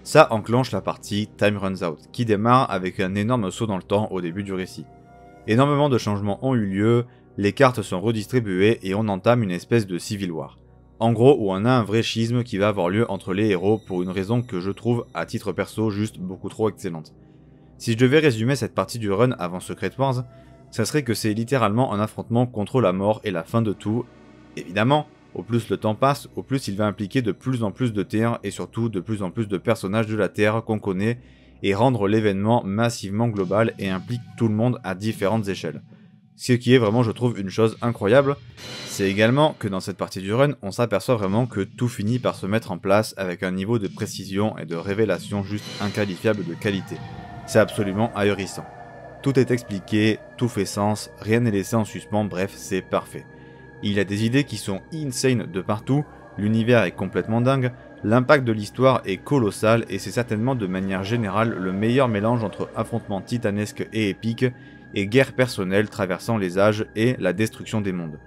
Ça enclenche la partie Time Runs Out, qui démarre avec un énorme saut dans le temps au début du récit. Énormément de changements ont eu lieu, les cartes sont redistribuées et on entame une espèce de Civil War. En gros, où on a un vrai schisme qui va avoir lieu entre les héros pour une raison que je trouve, à titre perso, juste beaucoup trop excellente. Si je devais résumer cette partie du run avant Secret Wars, ça serait que c'est littéralement un affrontement contre la mort et la fin de tout. Évidemment, au plus le temps passe, au plus il va impliquer de plus en plus de terres et surtout de plus en plus de personnages de la Terre qu'on connaît et rendre l'événement massivement global et implique tout le monde à différentes échelles. Ce qui est vraiment, je trouve, une chose incroyable, c'est également que dans cette partie du run, on s'aperçoit vraiment que tout finit par se mettre en place avec un niveau de précision et de révélation juste inqualifiable de qualité. C'est absolument ahurissant. Tout est expliqué, tout fait sens, rien n'est laissé en suspens, bref, c'est parfait. Il y a des idées qui sont insane de partout, l'univers est complètement dingue, l'impact de l'histoire est colossal et c'est certainement de manière générale le meilleur mélange entre affrontements titanesques et épiques et guerre personnelle traversant les âges et la destruction des mondes.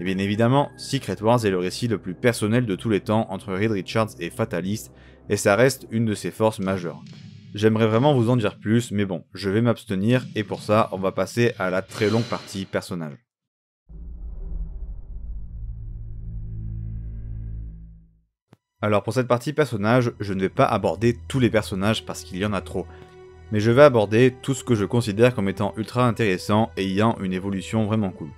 Et bien évidemment, Secret Wars est le récit le plus personnel de tous les temps entre Reed Richards et Fatalist et ça reste une de ses forces majeures. J'aimerais vraiment vous en dire plus, mais bon, je vais m'abstenir et pour ça, on va passer à la très longue partie personnage. Alors pour cette partie personnage, je ne vais pas aborder tous les personnages parce qu'il y en a trop, mais je vais aborder tout ce que je considère comme étant ultra intéressant et ayant une évolution vraiment cool.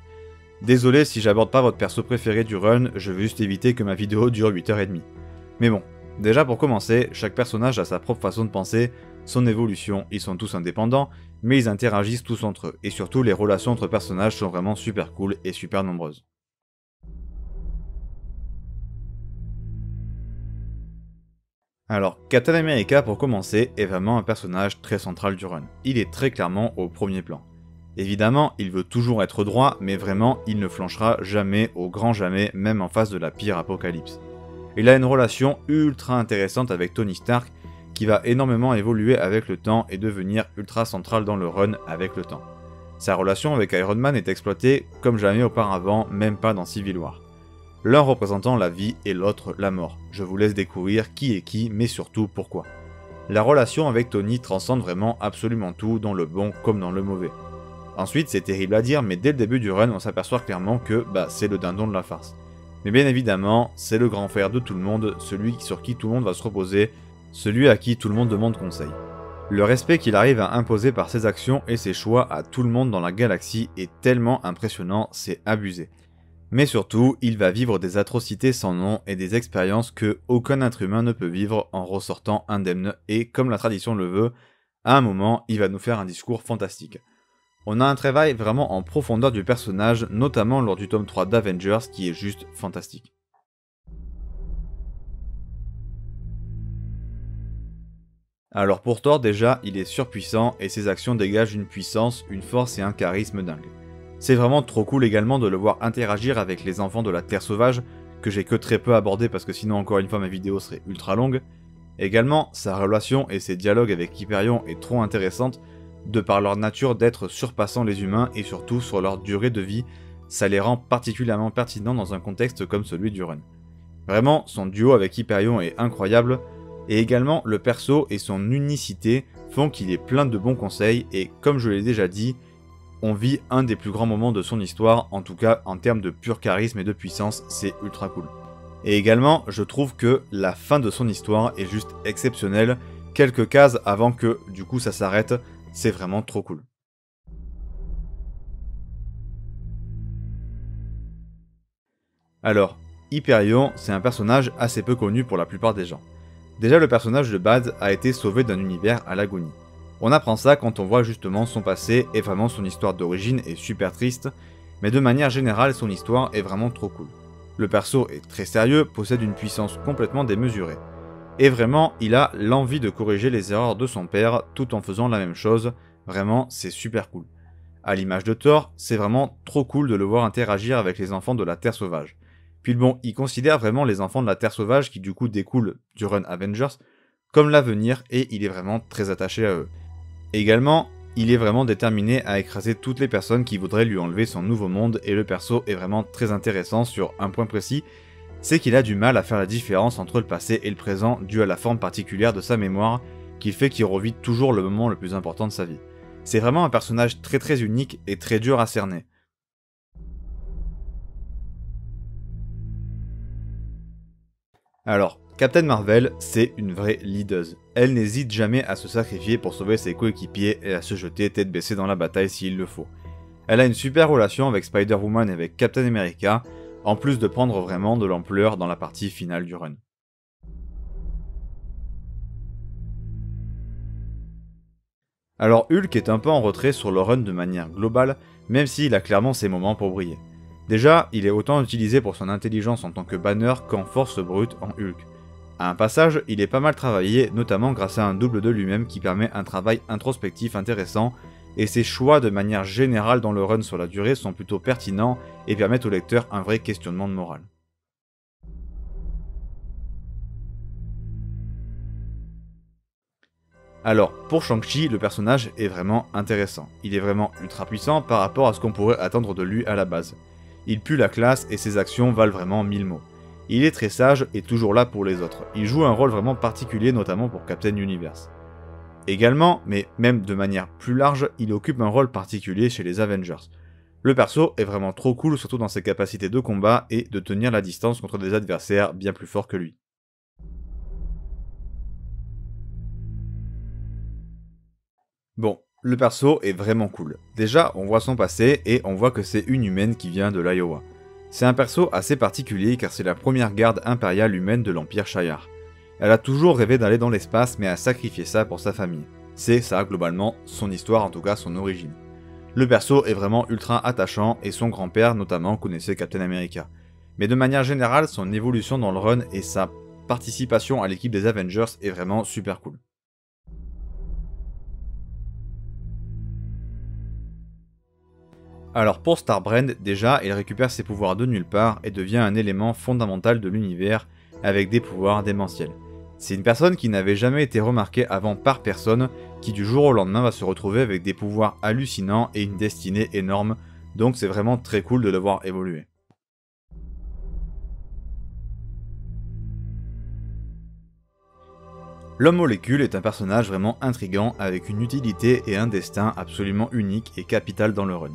Désolé si j'aborde pas votre perso préféré du run, je veux juste éviter que ma vidéo dure 8h30. Mais bon, déjà pour commencer, chaque personnage a sa propre façon de penser, son évolution, ils sont tous indépendants, mais ils interagissent tous entre eux, et surtout les relations entre personnages sont vraiment super cool et super nombreuses. Alors, Captain America pour commencer est vraiment un personnage très central du run. Il est très clairement au premier plan. Évidemment, il veut toujours être droit, mais vraiment, il ne flanchera jamais, au grand jamais, même en face de la pire apocalypse. Il a une relation ultra intéressante avec Tony Stark, qui va énormément évoluer avec le temps et devenir ultra central dans le run avec le temps. Sa relation avec Iron Man est exploitée comme jamais auparavant, même pas dans Civil War. L'un représentant la vie et l'autre la mort. Je vous laisse découvrir qui est qui, mais surtout pourquoi. La relation avec Tony transcende vraiment absolument tout, dans le bon comme dans le mauvais. Ensuite, c'est terrible à dire, mais dès le début du run, on s'aperçoit clairement que c'est le dindon de la farce. Mais bien évidemment, c'est le grand frère de tout le monde, celui sur qui tout le monde va se reposer, celui à qui tout le monde demande conseil. Le respect qu'il arrive à imposer par ses actions et ses choix à tout le monde dans la galaxie est tellement impressionnant, c'est abusé. Mais surtout, il va vivre des atrocités sans nom et des expériences que aucun être humain ne peut vivre en ressortant indemne et, comme la tradition le veut, à un moment, il va nous faire un discours fantastique. On a un travail vraiment en profondeur du personnage, notamment lors du tome 3 d'Avengers, qui est juste fantastique. Alors pour Thor déjà, il est surpuissant et ses actions dégagent une puissance, une force et un charisme dingue. C'est vraiment trop cool également de le voir interagir avec les enfants de la Terre sauvage, que j'ai que très peu abordé parce que sinon encore une fois ma vidéo serait ultra longue. Également, sa relation et ses dialogues avec Hyperion est trop intéressante, de par leur nature d'être surpassant les humains et surtout sur leur durée de vie, ça les rend particulièrement pertinents dans un contexte comme celui du run. Vraiment, son duo avec Hyperion est incroyable, et également le perso et son unicité font qu'il est plein de bons conseils, et comme je l'ai déjà dit, on vit un des plus grands moments de son histoire, en tout cas en termes de pur charisme et de puissance, c'est ultra cool. Et également, je trouve que la fin de son histoire est juste exceptionnelle, quelques cases avant que du coup ça s'arrête, c'est vraiment trop cool. Alors, Hyperion, c'est un personnage assez peu connu pour la plupart des gens. Déjà, le personnage de Bad a été sauvé d'un univers à l'agonie. On apprend ça quand on voit justement son passé et vraiment son histoire d'origine est super triste, mais de manière générale, son histoire est vraiment trop cool. Le perso est très sérieux, possède une puissance complètement démesurée. Et vraiment, il a l'envie de corriger les erreurs de son père tout en faisant la même chose, vraiment, c'est super cool. À l'image de Thor, c'est vraiment trop cool de le voir interagir avec les enfants de la Terre sauvage. Puis bon, il considère vraiment les enfants de la Terre sauvage, qui du coup découlent du run Avengers, comme l'avenir et il est vraiment très attaché à eux. Également, il est vraiment déterminé à écraser toutes les personnes qui voudraient lui enlever son nouveau monde et le perso est vraiment très intéressant sur un point précis, c'est qu'il a du mal à faire la différence entre le passé et le présent dû à la forme particulière de sa mémoire qui fait qu'il revit toujours le moment le plus important de sa vie. C'est vraiment un personnage très unique et très dur à cerner. Alors, Captain Marvel, c'est une vraie leaduse. Elle n'hésite jamais à se sacrifier pour sauver ses coéquipiers et à se jeter tête baissée dans la bataille s'il le faut. Elle a une super relation avec Spider-Woman et avec Captain America, en plus de prendre vraiment de l'ampleur dans la partie finale du run. Alors Hulk est un peu en retrait sur le run de manière globale, même s'il a clairement ses moments pour briller. Déjà, il est autant utilisé pour son intelligence en tant que Banner qu'en force brute en Hulk. À un passage, il est pas mal travaillé, notamment grâce à un double de lui-même qui permet un travail introspectif intéressant, et ses choix de manière générale dans le run sur la durée sont plutôt pertinents et permettent au lecteur un vrai questionnement de morale. Alors, pour Shang-Chi, le personnage est vraiment intéressant. Il est vraiment ultra puissant par rapport à ce qu'on pourrait attendre de lui à la base. Il pue la classe et ses actions valent vraiment 1000 mots. Il est très sage et toujours là pour les autres. Il joue un rôle vraiment particulier, notamment pour Captain Universe. Également, mais même de manière plus large, il occupe un rôle particulier chez les Avengers. Le perso est vraiment trop cool, surtout dans ses capacités de combat et de tenir la distance contre des adversaires bien plus forts que lui. Bon, le perso est vraiment cool. Déjà, on voit son passé et on voit que c'est une humaine qui vient de l'Iowa. C'est un perso assez particulier car c'est la première garde impériale humaine de l'Empire Shi'ar. Elle a toujours rêvé d'aller dans l'espace mais a sacrifié ça pour sa famille. C'est ça globalement son histoire, en tout cas son origine. Le perso est vraiment ultra attachant et son grand-père notamment connaissait Captain America. Mais de manière générale, son évolution dans le run et sa participation à l'équipe des Avengers est vraiment super cool. Alors pour Starbrand, déjà, il récupère ses pouvoirs de nulle part et devient un élément fondamental de l'univers avec des pouvoirs démentiels. C'est une personne qui n'avait jamais été remarquée avant par personne, qui du jour au lendemain va se retrouver avec des pouvoirs hallucinants et une destinée énorme, donc c'est vraiment très cool de le voir évoluer. L'homme molécule est un personnage vraiment intriguant avec une utilité et un destin absolument unique et capital dans le run.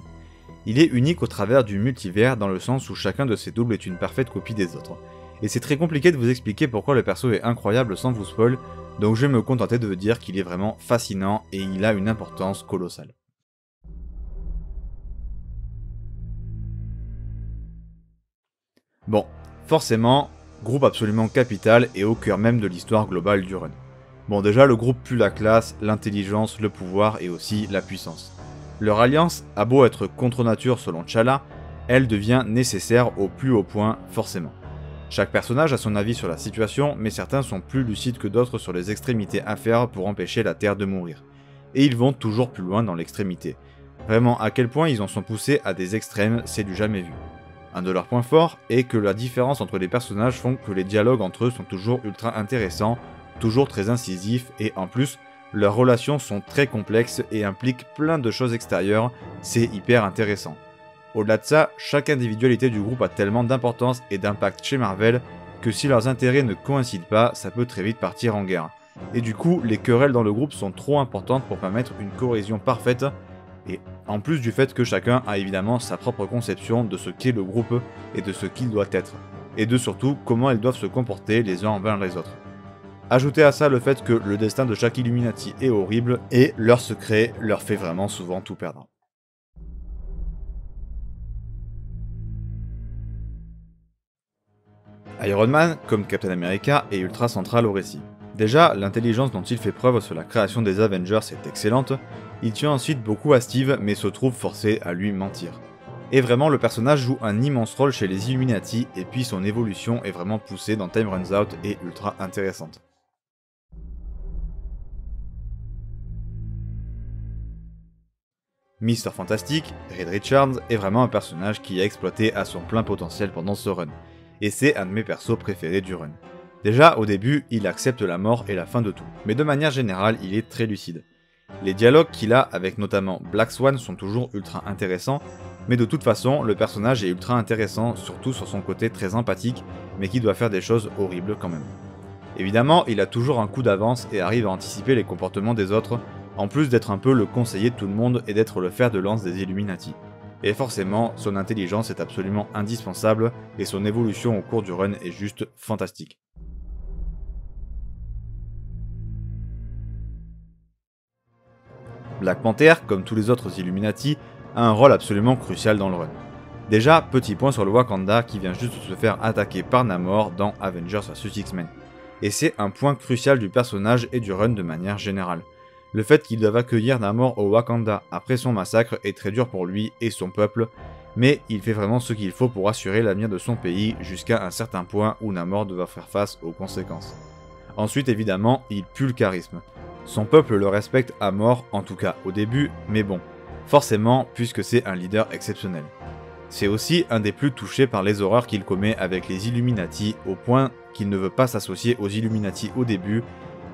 Il est unique au travers du multivers dans le sens où chacun de ses doubles est une parfaite copie des autres. Et c'est très compliqué de vous expliquer pourquoi le perso est incroyable sans vous spoil, donc je vais me contenter de vous dire qu'il est vraiment fascinant et il a une importance colossale. Bon, forcément, groupe absolument capital et au cœur même de l'histoire globale du run. Bon déjà le groupe pue la classe, l'intelligence, le pouvoir et aussi la puissance. Leur alliance a beau être contre nature selon T'Challa, elle devient nécessaire au plus haut point forcément. Chaque personnage a son avis sur la situation, mais certains sont plus lucides que d'autres sur les extrémités à faire pour empêcher la Terre de mourir. Et ils vont toujours plus loin dans l'extrémité. Vraiment, à quel point ils en sont poussés à des extrêmes, c'est du jamais vu. Un de leurs points forts est que la différence entre les personnages font que les dialogues entre eux sont toujours ultra intéressants, toujours très incisifs, et en plus, leurs relations sont très complexes et impliquent plein de choses extérieures, c'est hyper intéressant. Au-delà de ça, chaque individualité du groupe a tellement d'importance et d'impact chez Marvel que si leurs intérêts ne coïncident pas, ça peut très vite partir en guerre. Et du coup, les querelles dans le groupe sont trop importantes pour permettre une cohésion parfaite, et en plus du fait que chacun a évidemment sa propre conception de ce qu'est le groupe et de ce qu'il doit être, et de surtout comment ils doivent se comporter les uns envers les autres. Ajoutez à ça le fait que le destin de chaque Illuminati est horrible, et leur secret leur fait vraiment souvent tout perdre. Iron Man, comme Captain America, est ultra central au récit. Déjà, l'intelligence dont il fait preuve sur la création des Avengers est excellente, il tient ensuite beaucoup à Steve mais se trouve forcé à lui mentir. Et vraiment, le personnage joue un immense rôle chez les Illuminati et puis son évolution est vraiment poussée dans Time Runs Out et ultra intéressante. Mr. Fantastic, Reed Richards, est vraiment un personnage qui a exploité à son plein potentiel pendant ce run, et c'est un de mes persos préférés du run. Déjà, au début, il accepte la mort et la fin de tout, mais de manière générale, il est très lucide. Les dialogues qu'il a avec notamment Black Swan sont toujours ultra intéressants, mais de toute façon, le personnage est ultra intéressant, surtout sur son côté très empathique, mais qui doit faire des choses horribles quand même. Évidemment, il a toujours un coup d'avance et arrive à anticiper les comportements des autres, en plus d'être un peu le conseiller de tout le monde et d'être le fer de lance des Illuminati. Et forcément, son intelligence est absolument indispensable et son évolution au cours du run est juste fantastique. Black Panther, comme tous les autres Illuminati, a un rôle absolument crucial dans le run. Déjà, petit point sur le Wakanda qui vient juste de se faire attaquer par Namor dans Avengers vs X-Men. Et c'est un point crucial du personnage et du run de manière générale. Le fait qu'ils doivent accueillir Namor au Wakanda après son massacre est très dur pour lui et son peuple, mais il fait vraiment ce qu'il faut pour assurer l'avenir de son pays jusqu'à un certain point où Namor devra faire face aux conséquences. Ensuite évidemment, il pue le charisme. Son peuple le respecte à mort, en tout cas au début, mais bon, forcément puisque c'est un leader exceptionnel. C'est aussi un des plus touchés par les horreurs qu'il commet avec les Illuminati, au point qu'il ne veut pas s'associer aux Illuminati au début,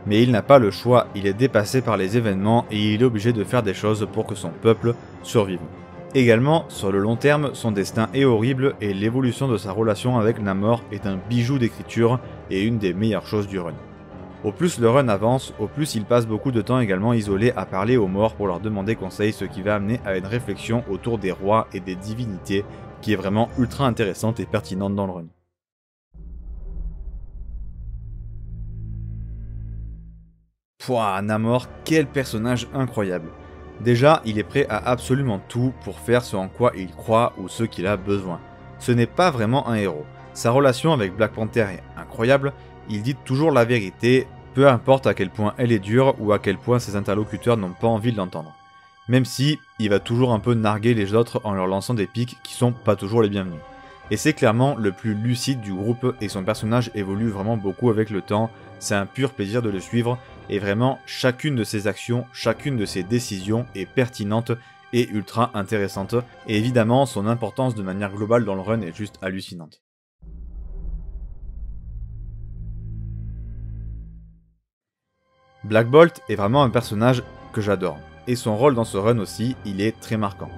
mais il n'a pas le choix, il est dépassé par les événements et il est obligé de faire des choses pour que son peuple survive. Également, sur le long terme, son destin est horrible et l'évolution de sa relation avec Namor est un bijou d'écriture et une des meilleures choses du run. Au plus le run avance, au plus il passe beaucoup de temps également isolé à parler aux morts pour leur demander conseil, ce qui va amener à une réflexion autour des rois et des divinités qui est vraiment ultra intéressante et pertinente dans le run. Pouah, Namor, quel personnage incroyable. Déjà, il est prêt à absolument tout pour faire ce en quoi il croit ou ce qu'il a besoin. Ce n'est pas vraiment un héros. Sa relation avec Black Panther est incroyable, il dit toujours la vérité, peu importe à quel point elle est dure ou à quel point ses interlocuteurs n'ont pas envie de l'entendre. Même si, il va toujours un peu narguer les autres en leur lançant des pics qui sont pas toujours les bienvenus. Et c'est clairement le plus lucide du groupe et son personnage évolue vraiment beaucoup avec le temps, c'est un pur plaisir de le suivre, et vraiment chacune de ses actions, chacune de ses décisions est pertinente et ultra intéressante, et évidemment son importance de manière globale dans le run est juste hallucinante. Black Bolt est vraiment un personnage que j'adore, et son rôle dans ce run aussi, il est très marquant.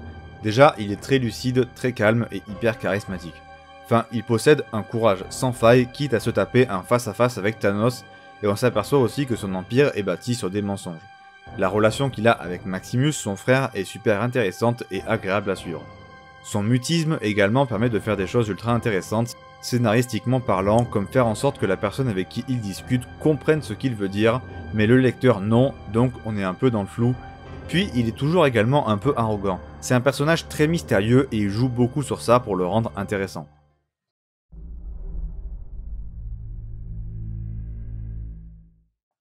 Déjà, il est très lucide, très calme et hyper charismatique. Enfin, il possède un courage sans faille, quitte à se taper un face-à-face avec Thanos, et on s'aperçoit aussi que son empire est bâti sur des mensonges. La relation qu'il a avec Maximus, son frère, est super intéressante et agréable à suivre. Son mutisme également permet de faire des choses ultra intéressantes, scénaristiquement parlant, comme faire en sorte que la personne avec qui il discute comprenne ce qu'il veut dire, mais le lecteur non, donc on est un peu dans le flou. Puis il est toujours également un peu arrogant. C'est un personnage très mystérieux et il joue beaucoup sur ça pour le rendre intéressant.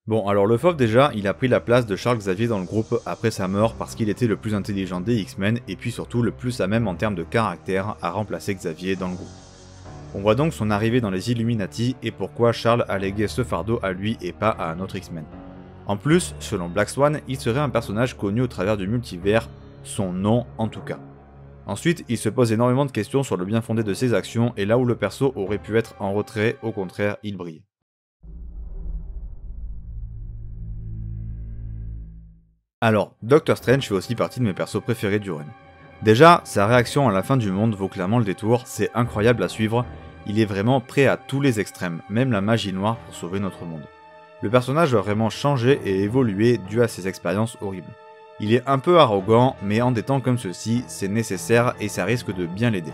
Bon, alors le fauve déjà, il a pris la place de Charles Xavier dans le groupe après sa mort parce qu'il était le plus intelligent des X-Men et puis surtout le plus à même en termes de caractère à remplacer Xavier dans le groupe. On voit donc son arrivée dans les Illuminati et pourquoi Charles a légué ce fardeau à lui et pas à un autre X-Men. En plus, selon Black Swan, il serait un personnage connu au travers du multivers, son nom en tout cas. Ensuite, il se pose énormément de questions sur le bien fondé de ses actions et là où le perso aurait pu être en retrait, au contraire, il brille. Alors, Doctor Strange fait aussi partie de mes persos préférés du run. Déjà, sa réaction à la fin du monde vaut clairement le détour, c'est incroyable à suivre, il est vraiment prêt à tous les extrêmes, même la magie noire pour sauver notre monde. Le personnage va vraiment changer et évoluer dû à ses expériences horribles. Il est un peu arrogant, mais en des temps comme ceux-ci, c'est nécessaire et ça risque de bien l'aider.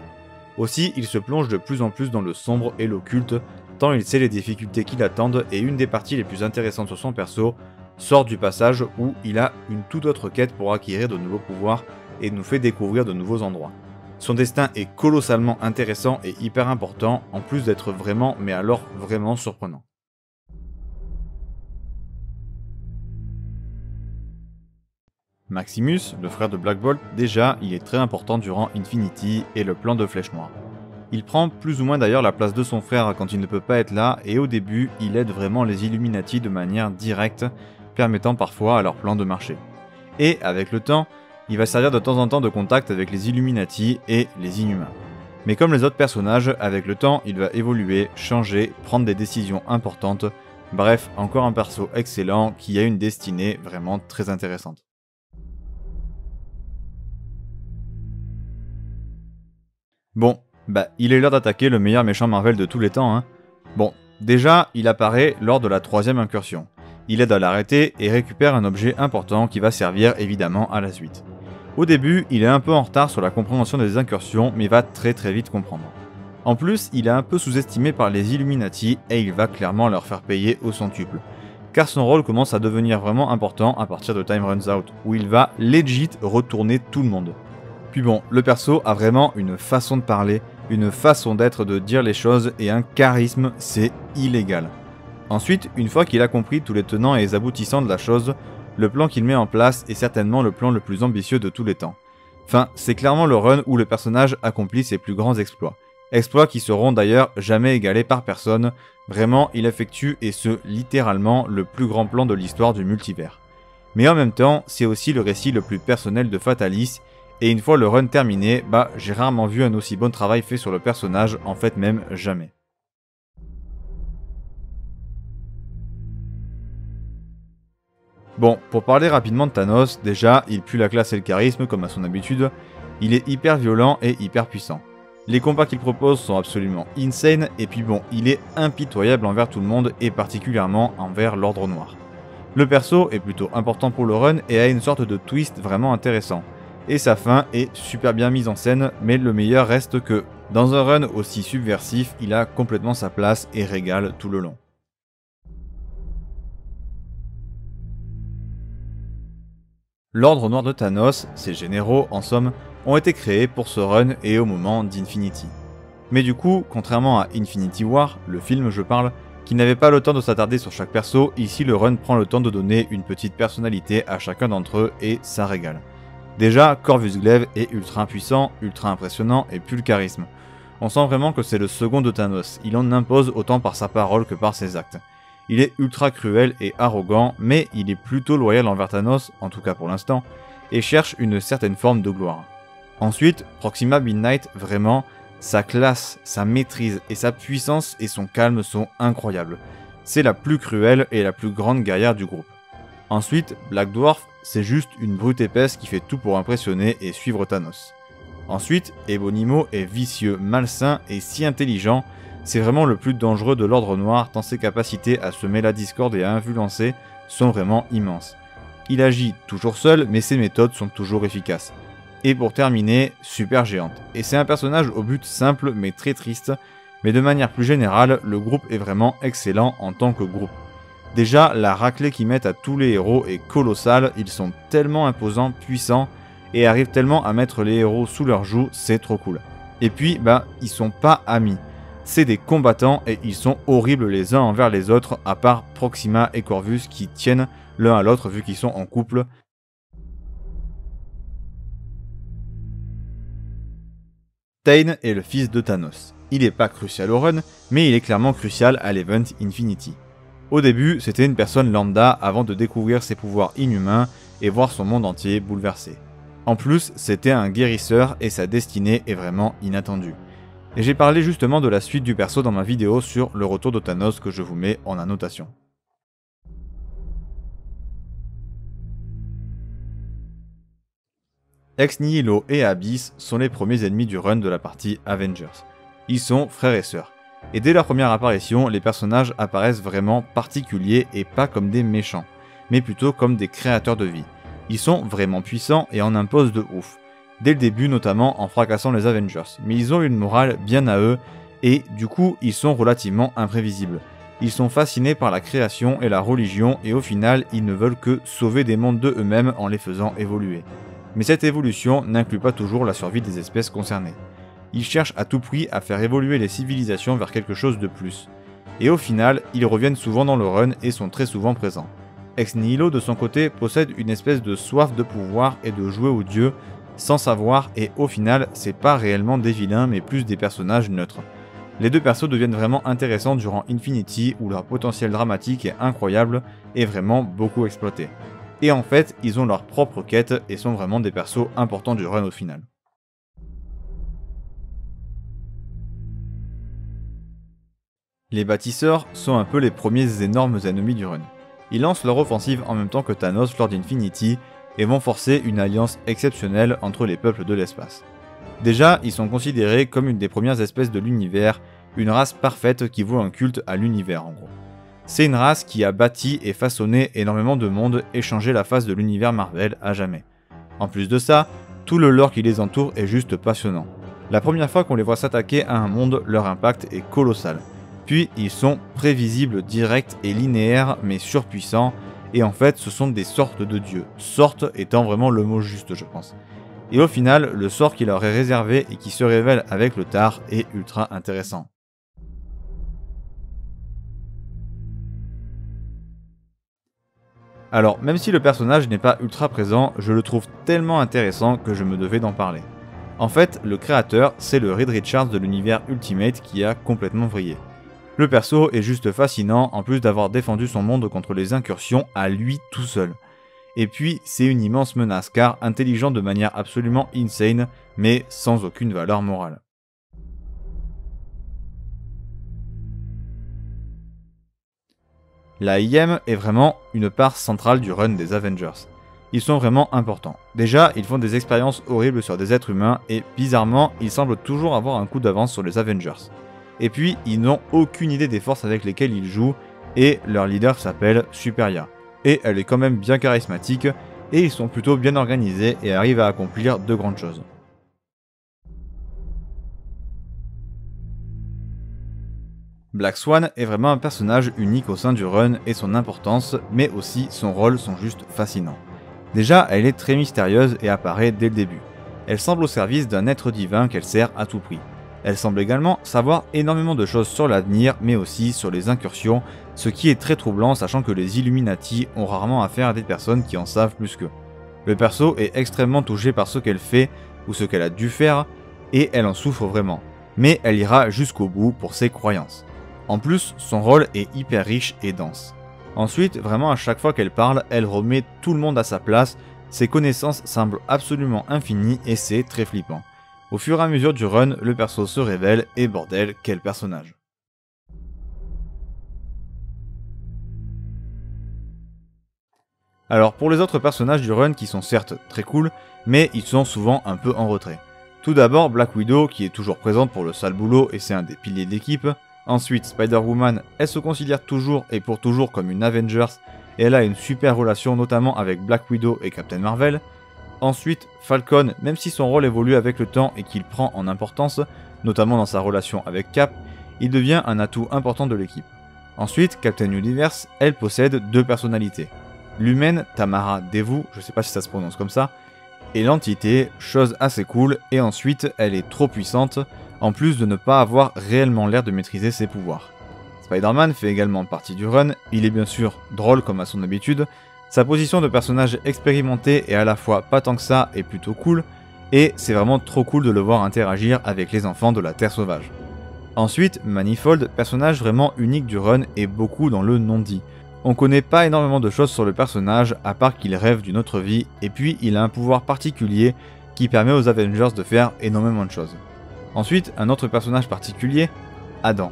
Aussi, il se plonge de plus en plus dans le sombre et l'occulte, tant il sait les difficultés qui l'attendent et une des parties les plus intéressantes sur son perso sort du passage où il a une toute autre quête pour acquérir de nouveaux pouvoirs et nous fait découvrir de nouveaux endroits. Son destin est colossalement intéressant et hyper important, en plus d'être vraiment, mais alors vraiment surprenant. Maximus, le frère de Black Bolt, déjà, il est très important durant Infinity et le plan de Flèche Noire. Il prend plus ou moins d'ailleurs la place de son frère quand il ne peut pas être là, et au début, il aide vraiment les Illuminati de manière directe, permettant parfois à leur plan de marcher. Et avec le temps, il va servir de temps en temps de contact avec les Illuminati et les Inhumains. Mais comme les autres personnages, avec le temps, il va évoluer, changer, prendre des décisions importantes, bref, encore un perso excellent qui a une destinée vraiment très intéressante. Bon, bah il est l'heure d'attaquer le meilleur méchant Marvel de tous les temps, hein. Bon, déjà, il apparaît lors de la troisième incursion. Il aide à l'arrêter et récupère un objet important qui va servir évidemment à la suite. Au début, il est un peu en retard sur la compréhension des incursions, mais va très vite comprendre. En plus, il est un peu sous-estimé par les Illuminati et il va clairement leur faire payer au centuple. Car son rôle commence à devenir vraiment important à partir de Time Runs Out, où il va legit retourner tout le monde. Puis bon, le perso a vraiment une façon de parler, une façon d'être, de dire les choses et un charisme, c'est illégal. Ensuite, une fois qu'il a compris tous les tenants et les aboutissants de la chose, le plan qu'il met en place est certainement le plan le plus ambitieux de tous les temps. Enfin, c'est clairement le run où le personnage accomplit ses plus grands exploits. Exploits qui seront d'ailleurs jamais égalés par personne, vraiment il effectue et ce littéralement le plus grand plan de l'histoire du multivers. Mais en même temps, c'est aussi le récit le plus personnel de Fatalis, et une fois le run terminé, bah j'ai rarement vu un aussi bon travail fait sur le personnage, en fait même jamais. Bon, pour parler rapidement de Thanos, déjà, il pue la classe et le charisme comme à son habitude, il est hyper violent et hyper puissant. Les combats qu'il propose sont absolument insane, et puis bon, il est impitoyable envers tout le monde et particulièrement envers l'Ordre Noir. Le perso est plutôt important pour le run et a une sorte de twist vraiment intéressant. Et sa fin est super bien mise en scène, mais le meilleur reste que, dans un run aussi subversif, il a complètement sa place et régale tout le long. L'Ordre Noir de Thanos, ses généraux en somme, ont été créés pour ce run et au moment d'Infinity. Mais du coup, contrairement à Infinity War, le film je parle, qui n'avait pas le temps de s'attarder sur chaque perso, ici le run prend le temps de donner une petite personnalité à chacun d'entre eux et ça régale. Déjà, Corvus Glaive est ultra puissant, ultra impressionnant et pue le charisme. On sent vraiment que c'est le second de Thanos, il en impose autant par sa parole que par ses actes. Il est ultra cruel et arrogant, mais il est plutôt loyal envers Thanos, en tout cas pour l'instant, et cherche une certaine forme de gloire. Ensuite, Proxima Midnight, vraiment, sa classe, sa maîtrise et sa puissance et son calme sont incroyables. C'est la plus cruelle et la plus grande guerrière du groupe. Ensuite, Black Dwarf, c'est juste une brute épaisse qui fait tout pour impressionner et suivre Thanos. Ensuite, Ebonimo est vicieux, malsain et si intelligent, c'est vraiment le plus dangereux de l'Ordre Noir tant ses capacités à semer la discorde et à influencer sont vraiment immenses. Il agit toujours seul, mais ses méthodes sont toujours efficaces. Et pour terminer, Super Géante. Et c'est un personnage au but simple mais très triste, mais de manière plus générale, le groupe est vraiment excellent en tant que groupe. Déjà, la raclée qu'ils mettent à tous les héros est colossale, ils sont tellement imposants, puissants, et arrivent tellement à mettre les héros sous leur joug, c'est trop cool. Et puis, bah, ils sont pas amis. C'est des combattants et ils sont horribles les uns envers les autres, à part Proxima et Corvus qui tiennent l'un à l'autre vu qu'ils sont en couple. Tain est le fils de Thanos. Il n'est pas crucial au run, mais il est clairement crucial à l'Event Infinity. Au début, c'était une personne lambda avant de découvrir ses pouvoirs inhumains et voir son monde entier bouleversé. En plus, c'était un guérisseur et sa destinée est vraiment inattendue. Et j'ai parlé justement de la suite du perso dans ma vidéo sur le retour de Thanos que je vous mets en annotation. Ex Nihilo et Abyss sont les premiers ennemis du run de la partie Avengers. Ils sont frères et sœurs. Et dès leur première apparition, les personnages apparaissent vraiment particuliers et pas comme des méchants, mais plutôt comme des créateurs de vie. Ils sont vraiment puissants et en imposent de ouf. Dès le début notamment en fracassant les Avengers, mais ils ont une morale bien à eux et du coup ils sont relativement imprévisibles. Ils sont fascinés par la création et la religion et au final ils ne veulent que sauver des mondes de eux-mêmes en les faisant évoluer. Mais cette évolution n'inclut pas toujours la survie des espèces concernées. Ils cherchent à tout prix à faire évoluer les civilisations vers quelque chose de plus. Et au final, ils reviennent souvent dans le run et sont très souvent présents. Ex Nihilo de son côté possède une espèce de soif de pouvoir et de jouer aux dieux sans savoir et au final c'est pas réellement des vilains mais plus des personnages neutres. Les deux persos deviennent vraiment intéressants durant Infinity où leur potentiel dramatique est incroyable et vraiment beaucoup exploité. Et en fait, ils ont leur propre quête et sont vraiment des persos importants du run au final. Les bâtisseurs sont un peu les premiers énormes ennemis du run. Ils lancent leur offensive en même temps que Thanos lors d'Infinity et vont forcer une alliance exceptionnelle entre les peuples de l'espace. Déjà, ils sont considérés comme une des premières espèces de l'univers, une race parfaite qui vaut un culte à l'univers en gros. C'est une race qui a bâti et façonné énormément de mondes et changé la face de l'univers Marvel à jamais. En plus de ça, tout le lore qui les entoure est juste passionnant. La première fois qu'on les voit s'attaquer à un monde, leur impact est colossal. Puis ils sont prévisibles, directs et linéaires mais surpuissants, et en fait ce sont des sortes de dieux, sortes étant vraiment le mot juste je pense. Et au final, le sort qui leur est réservé et qui se révèle avec le tard est ultra intéressant. Alors, même si le personnage n'est pas ultra présent, je le trouve tellement intéressant que je me devais d'en parler. En fait, le créateur, c'est le Reed Richards de l'univers Ultimate qui a complètement vrillé. Le perso est juste fascinant en plus d'avoir défendu son monde contre les incursions à lui tout seul. Et puis, c'est une immense menace car intelligent de manière absolument insane, mais sans aucune valeur morale. La IM est vraiment une part centrale du run des Avengers. Ils sont vraiment importants. Déjà, ils font des expériences horribles sur des êtres humains et bizarrement, ils semblent toujours avoir un coup d'avance sur les Avengers. Et puis, ils n'ont aucune idée des forces avec lesquelles ils jouent et leur leader s'appelle Superia. Et elle est quand même bien charismatique et ils sont plutôt bien organisés et arrivent à accomplir de grandes choses. Black Swan est vraiment un personnage unique au sein du run et son importance, mais aussi son rôle sont juste fascinants. Déjà, elle est très mystérieuse et apparaît dès le début. Elle semble au service d'un être divin qu'elle sert à tout prix. Elle semble également savoir énormément de choses sur l'avenir, mais aussi sur les incursions, ce qui est très troublant sachant que les Illuminati ont rarement affaire à des personnes qui en savent plus qu'eux. Le perso est extrêmement touché par ce qu'elle fait, ou ce qu'elle a dû faire, et elle en souffre vraiment. Mais elle ira jusqu'au bout pour ses croyances. En plus, son rôle est hyper riche et dense. Ensuite, vraiment à chaque fois qu'elle parle, elle remet tout le monde à sa place, ses connaissances semblent absolument infinies et c'est très flippant. Au fur et à mesure du run, le perso se révèle et bordel, quel personnage. Alors pour les autres personnages du run qui sont certes très cool, mais ils sont souvent un peu en retrait. Tout d'abord Black Widow qui est toujours présente pour le sale boulot et c'est un des piliers de l'équipe. Ensuite Spider-Woman, elle se considère toujours et pour toujours comme une Avengers et elle a une super relation notamment avec Black Widow et Captain Marvel. Ensuite Falcon, même si son rôle évolue avec le temps et qu'il prend en importance, notamment dans sa relation avec Cap, il devient un atout important de l'équipe. Ensuite Captain Universe, elle possède deux personnalités. L'humaine Tamara Devu, je sais pas si ça se prononce comme ça, et l'entité, chose assez cool, et ensuite elle est trop puissante. en plus de ne pas avoir réellement l'air de maîtriser ses pouvoirs. Spider-Man fait également partie du run, il est bien sûr drôle comme à son habitude, sa position de personnage expérimenté est à la fois pas tant que ça et plutôt cool, et c'est vraiment trop cool de le voir interagir avec les enfants de la Terre sauvage. Ensuite, Manifold, personnage vraiment unique du run et beaucoup dans le non-dit. On connaît pas énormément de choses sur le personnage à part qu'il rêve d'une autre vie, et puis il a un pouvoir particulier qui permet aux Avengers de faire énormément de choses. Ensuite, un autre personnage particulier, Adam.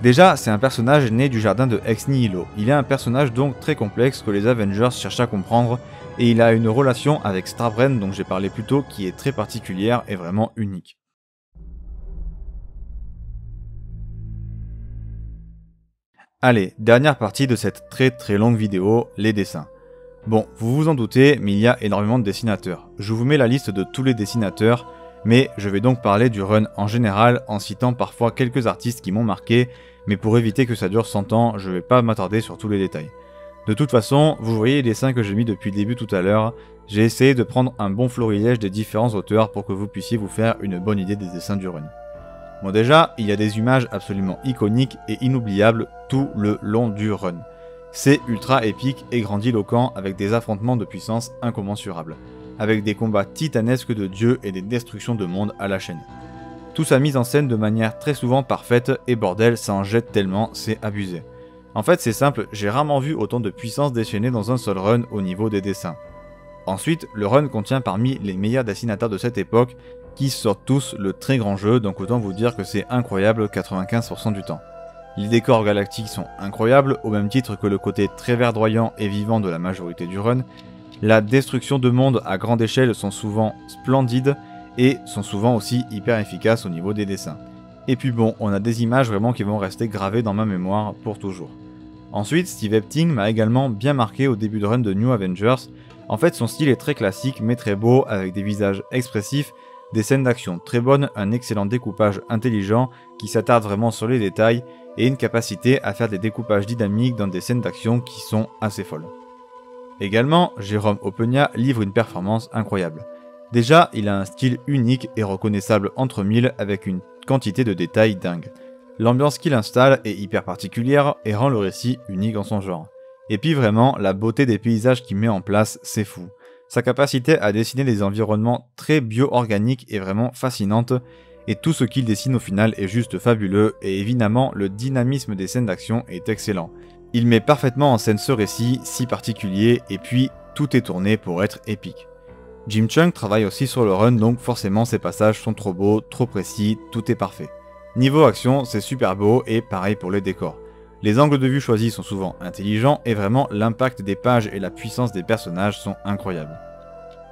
Déjà, c'est un personnage né du jardin de Ex Nihilo. Il est un personnage donc très complexe que les Avengers cherchent à comprendre, et il a une relation avec Starbrand dont j'ai parlé plus tôt qui est très particulière et vraiment unique. Allez, dernière partie de cette très longue vidéo, les dessins. Bon, vous vous en doutez, mais il y a énormément de dessinateurs. Je vous mets la liste de tous les dessinateurs, mais je vais donc parler du run en général en citant parfois quelques artistes qui m'ont marqué, mais pour éviter que ça dure 100 ans, je vais pas m'attarder sur tous les détails. De toute façon, vous voyez les dessins que j'ai mis depuis le début tout à l'heure, j'ai essayé de prendre un bon florilège des différents auteurs pour que vous puissiez vous faire une bonne idée des dessins du run. Bon déjà, il y a des images absolument iconiques et inoubliables tout le long du run. C'est ultra épique et grandiloquent avec des affrontements de puissance incommensurables, avec des combats titanesques de dieux et des destructions de mondes à la chaîne. Tout ça mise en scène de manière très souvent parfaite et bordel, ça en jette tellement, c'est abusé. En fait c'est simple, j'ai rarement vu autant de puissance déchaînée dans un seul run au niveau des dessins. Ensuite, le run contient parmi les meilleurs dessinateurs de cette époque qui sortent tous le très grand jeu, donc autant vous dire que c'est incroyable 95% du temps. Les décors galactiques sont incroyables, au même titre que le côté très verdoyant et vivant de la majorité du run. La destruction de mondes à grande échelle sont souvent splendides et sont souvent aussi hyper efficaces au niveau des dessins. Et puis bon, on a des images vraiment qui vont rester gravées dans ma mémoire pour toujours. Ensuite, Steve Epting m'a également bien marqué au début de run de New Avengers. En fait, son style est très classique mais très beau, avec des visages expressifs, des scènes d'action très bonnes, un excellent découpage intelligent qui s'attarde vraiment sur les détails et une capacité à faire des découpages dynamiques dans des scènes d'action qui sont assez folles. Également, Jérôme Opeña livre une performance incroyable. Déjà, il a un style unique et reconnaissable entre mille avec une quantité de détails dingue. L'ambiance qu'il installe est hyper particulière et rend le récit unique en son genre. Et puis vraiment, la beauté des paysages qu'il met en place, c'est fou. Sa capacité à dessiner des environnements très bio-organiques est vraiment fascinante, et tout ce qu'il dessine au final est juste fabuleux, et évidemment le dynamisme des scènes d'action est excellent. Il met parfaitement en scène ce récit, si particulier, et puis tout est tourné pour être épique. Jim Cheung travaille aussi sur le run, donc forcément ses passages sont trop beaux, trop précis, tout est parfait. Niveau action, c'est super beau, et pareil pour les décors. Les angles de vue choisis sont souvent intelligents et vraiment l'impact des pages et la puissance des personnages sont incroyables.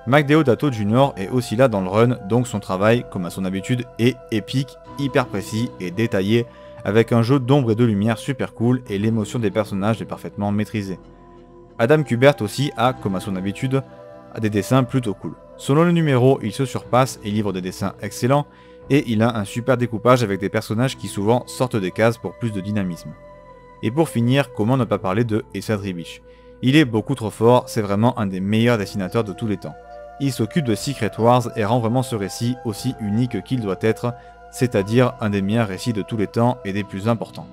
Mike Deodato Jr. est aussi là dans le run, donc son travail, comme à son habitude, est épique, hyper précis et détaillé, avec un jeu d'ombre et de lumière super cool et l'émotion des personnages est parfaitement maîtrisée. Adam Kubert aussi a, comme à son habitude, des dessins plutôt cool. Selon le numéro, il se surpasse et livre des dessins excellents, et il a un super découpage avec des personnages qui souvent sortent des cases pour plus de dynamisme. Et pour finir, comment ne pas parler de Esad Ribić. Il est beaucoup trop fort, c'est vraiment un des meilleurs dessinateurs de tous les temps. Il s'occupe de Secret Wars et rend vraiment ce récit aussi unique qu'il doit être, c'est-à-dire un des meilleurs récits de tous les temps et des plus importants.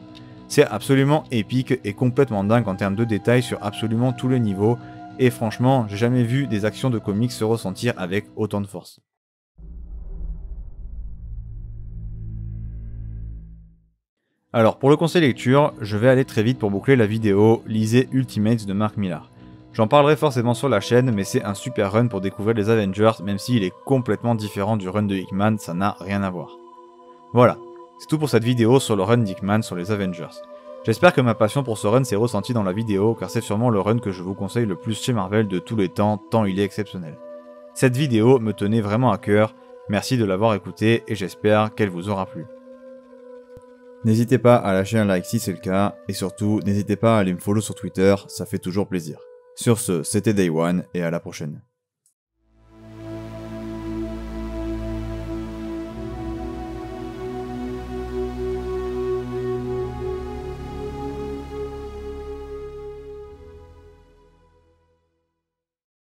C'est absolument épique et complètement dingue en termes de détails sur absolument tous les niveaux, et franchement, j'ai jamais vu des actions de comics se ressentir avec autant de force. Alors pour le conseil lecture, je vais aller très vite pour boucler la vidéo, lisez Ultimates de Mark Millar. J'en parlerai forcément sur la chaîne, mais c'est un super run pour découvrir les Avengers, même s'il est complètement différent du run de Hickman, ça n'a rien à voir. Voilà, c'est tout pour cette vidéo sur le run d'Hickman sur les Avengers. J'espère que ma passion pour ce run s'est ressentie dans la vidéo, car c'est sûrement le run que je vous conseille le plus chez Marvel de tous les temps, tant il est exceptionnel. Cette vidéo me tenait vraiment à cœur, merci de l'avoir écoutée et j'espère qu'elle vous aura plu. N'hésitez pas à lâcher un like si c'est le cas, et surtout n'hésitez pas à aller me follow sur Twitter, ça fait toujours plaisir. Sur ce, c'était Day One, et à la prochaine.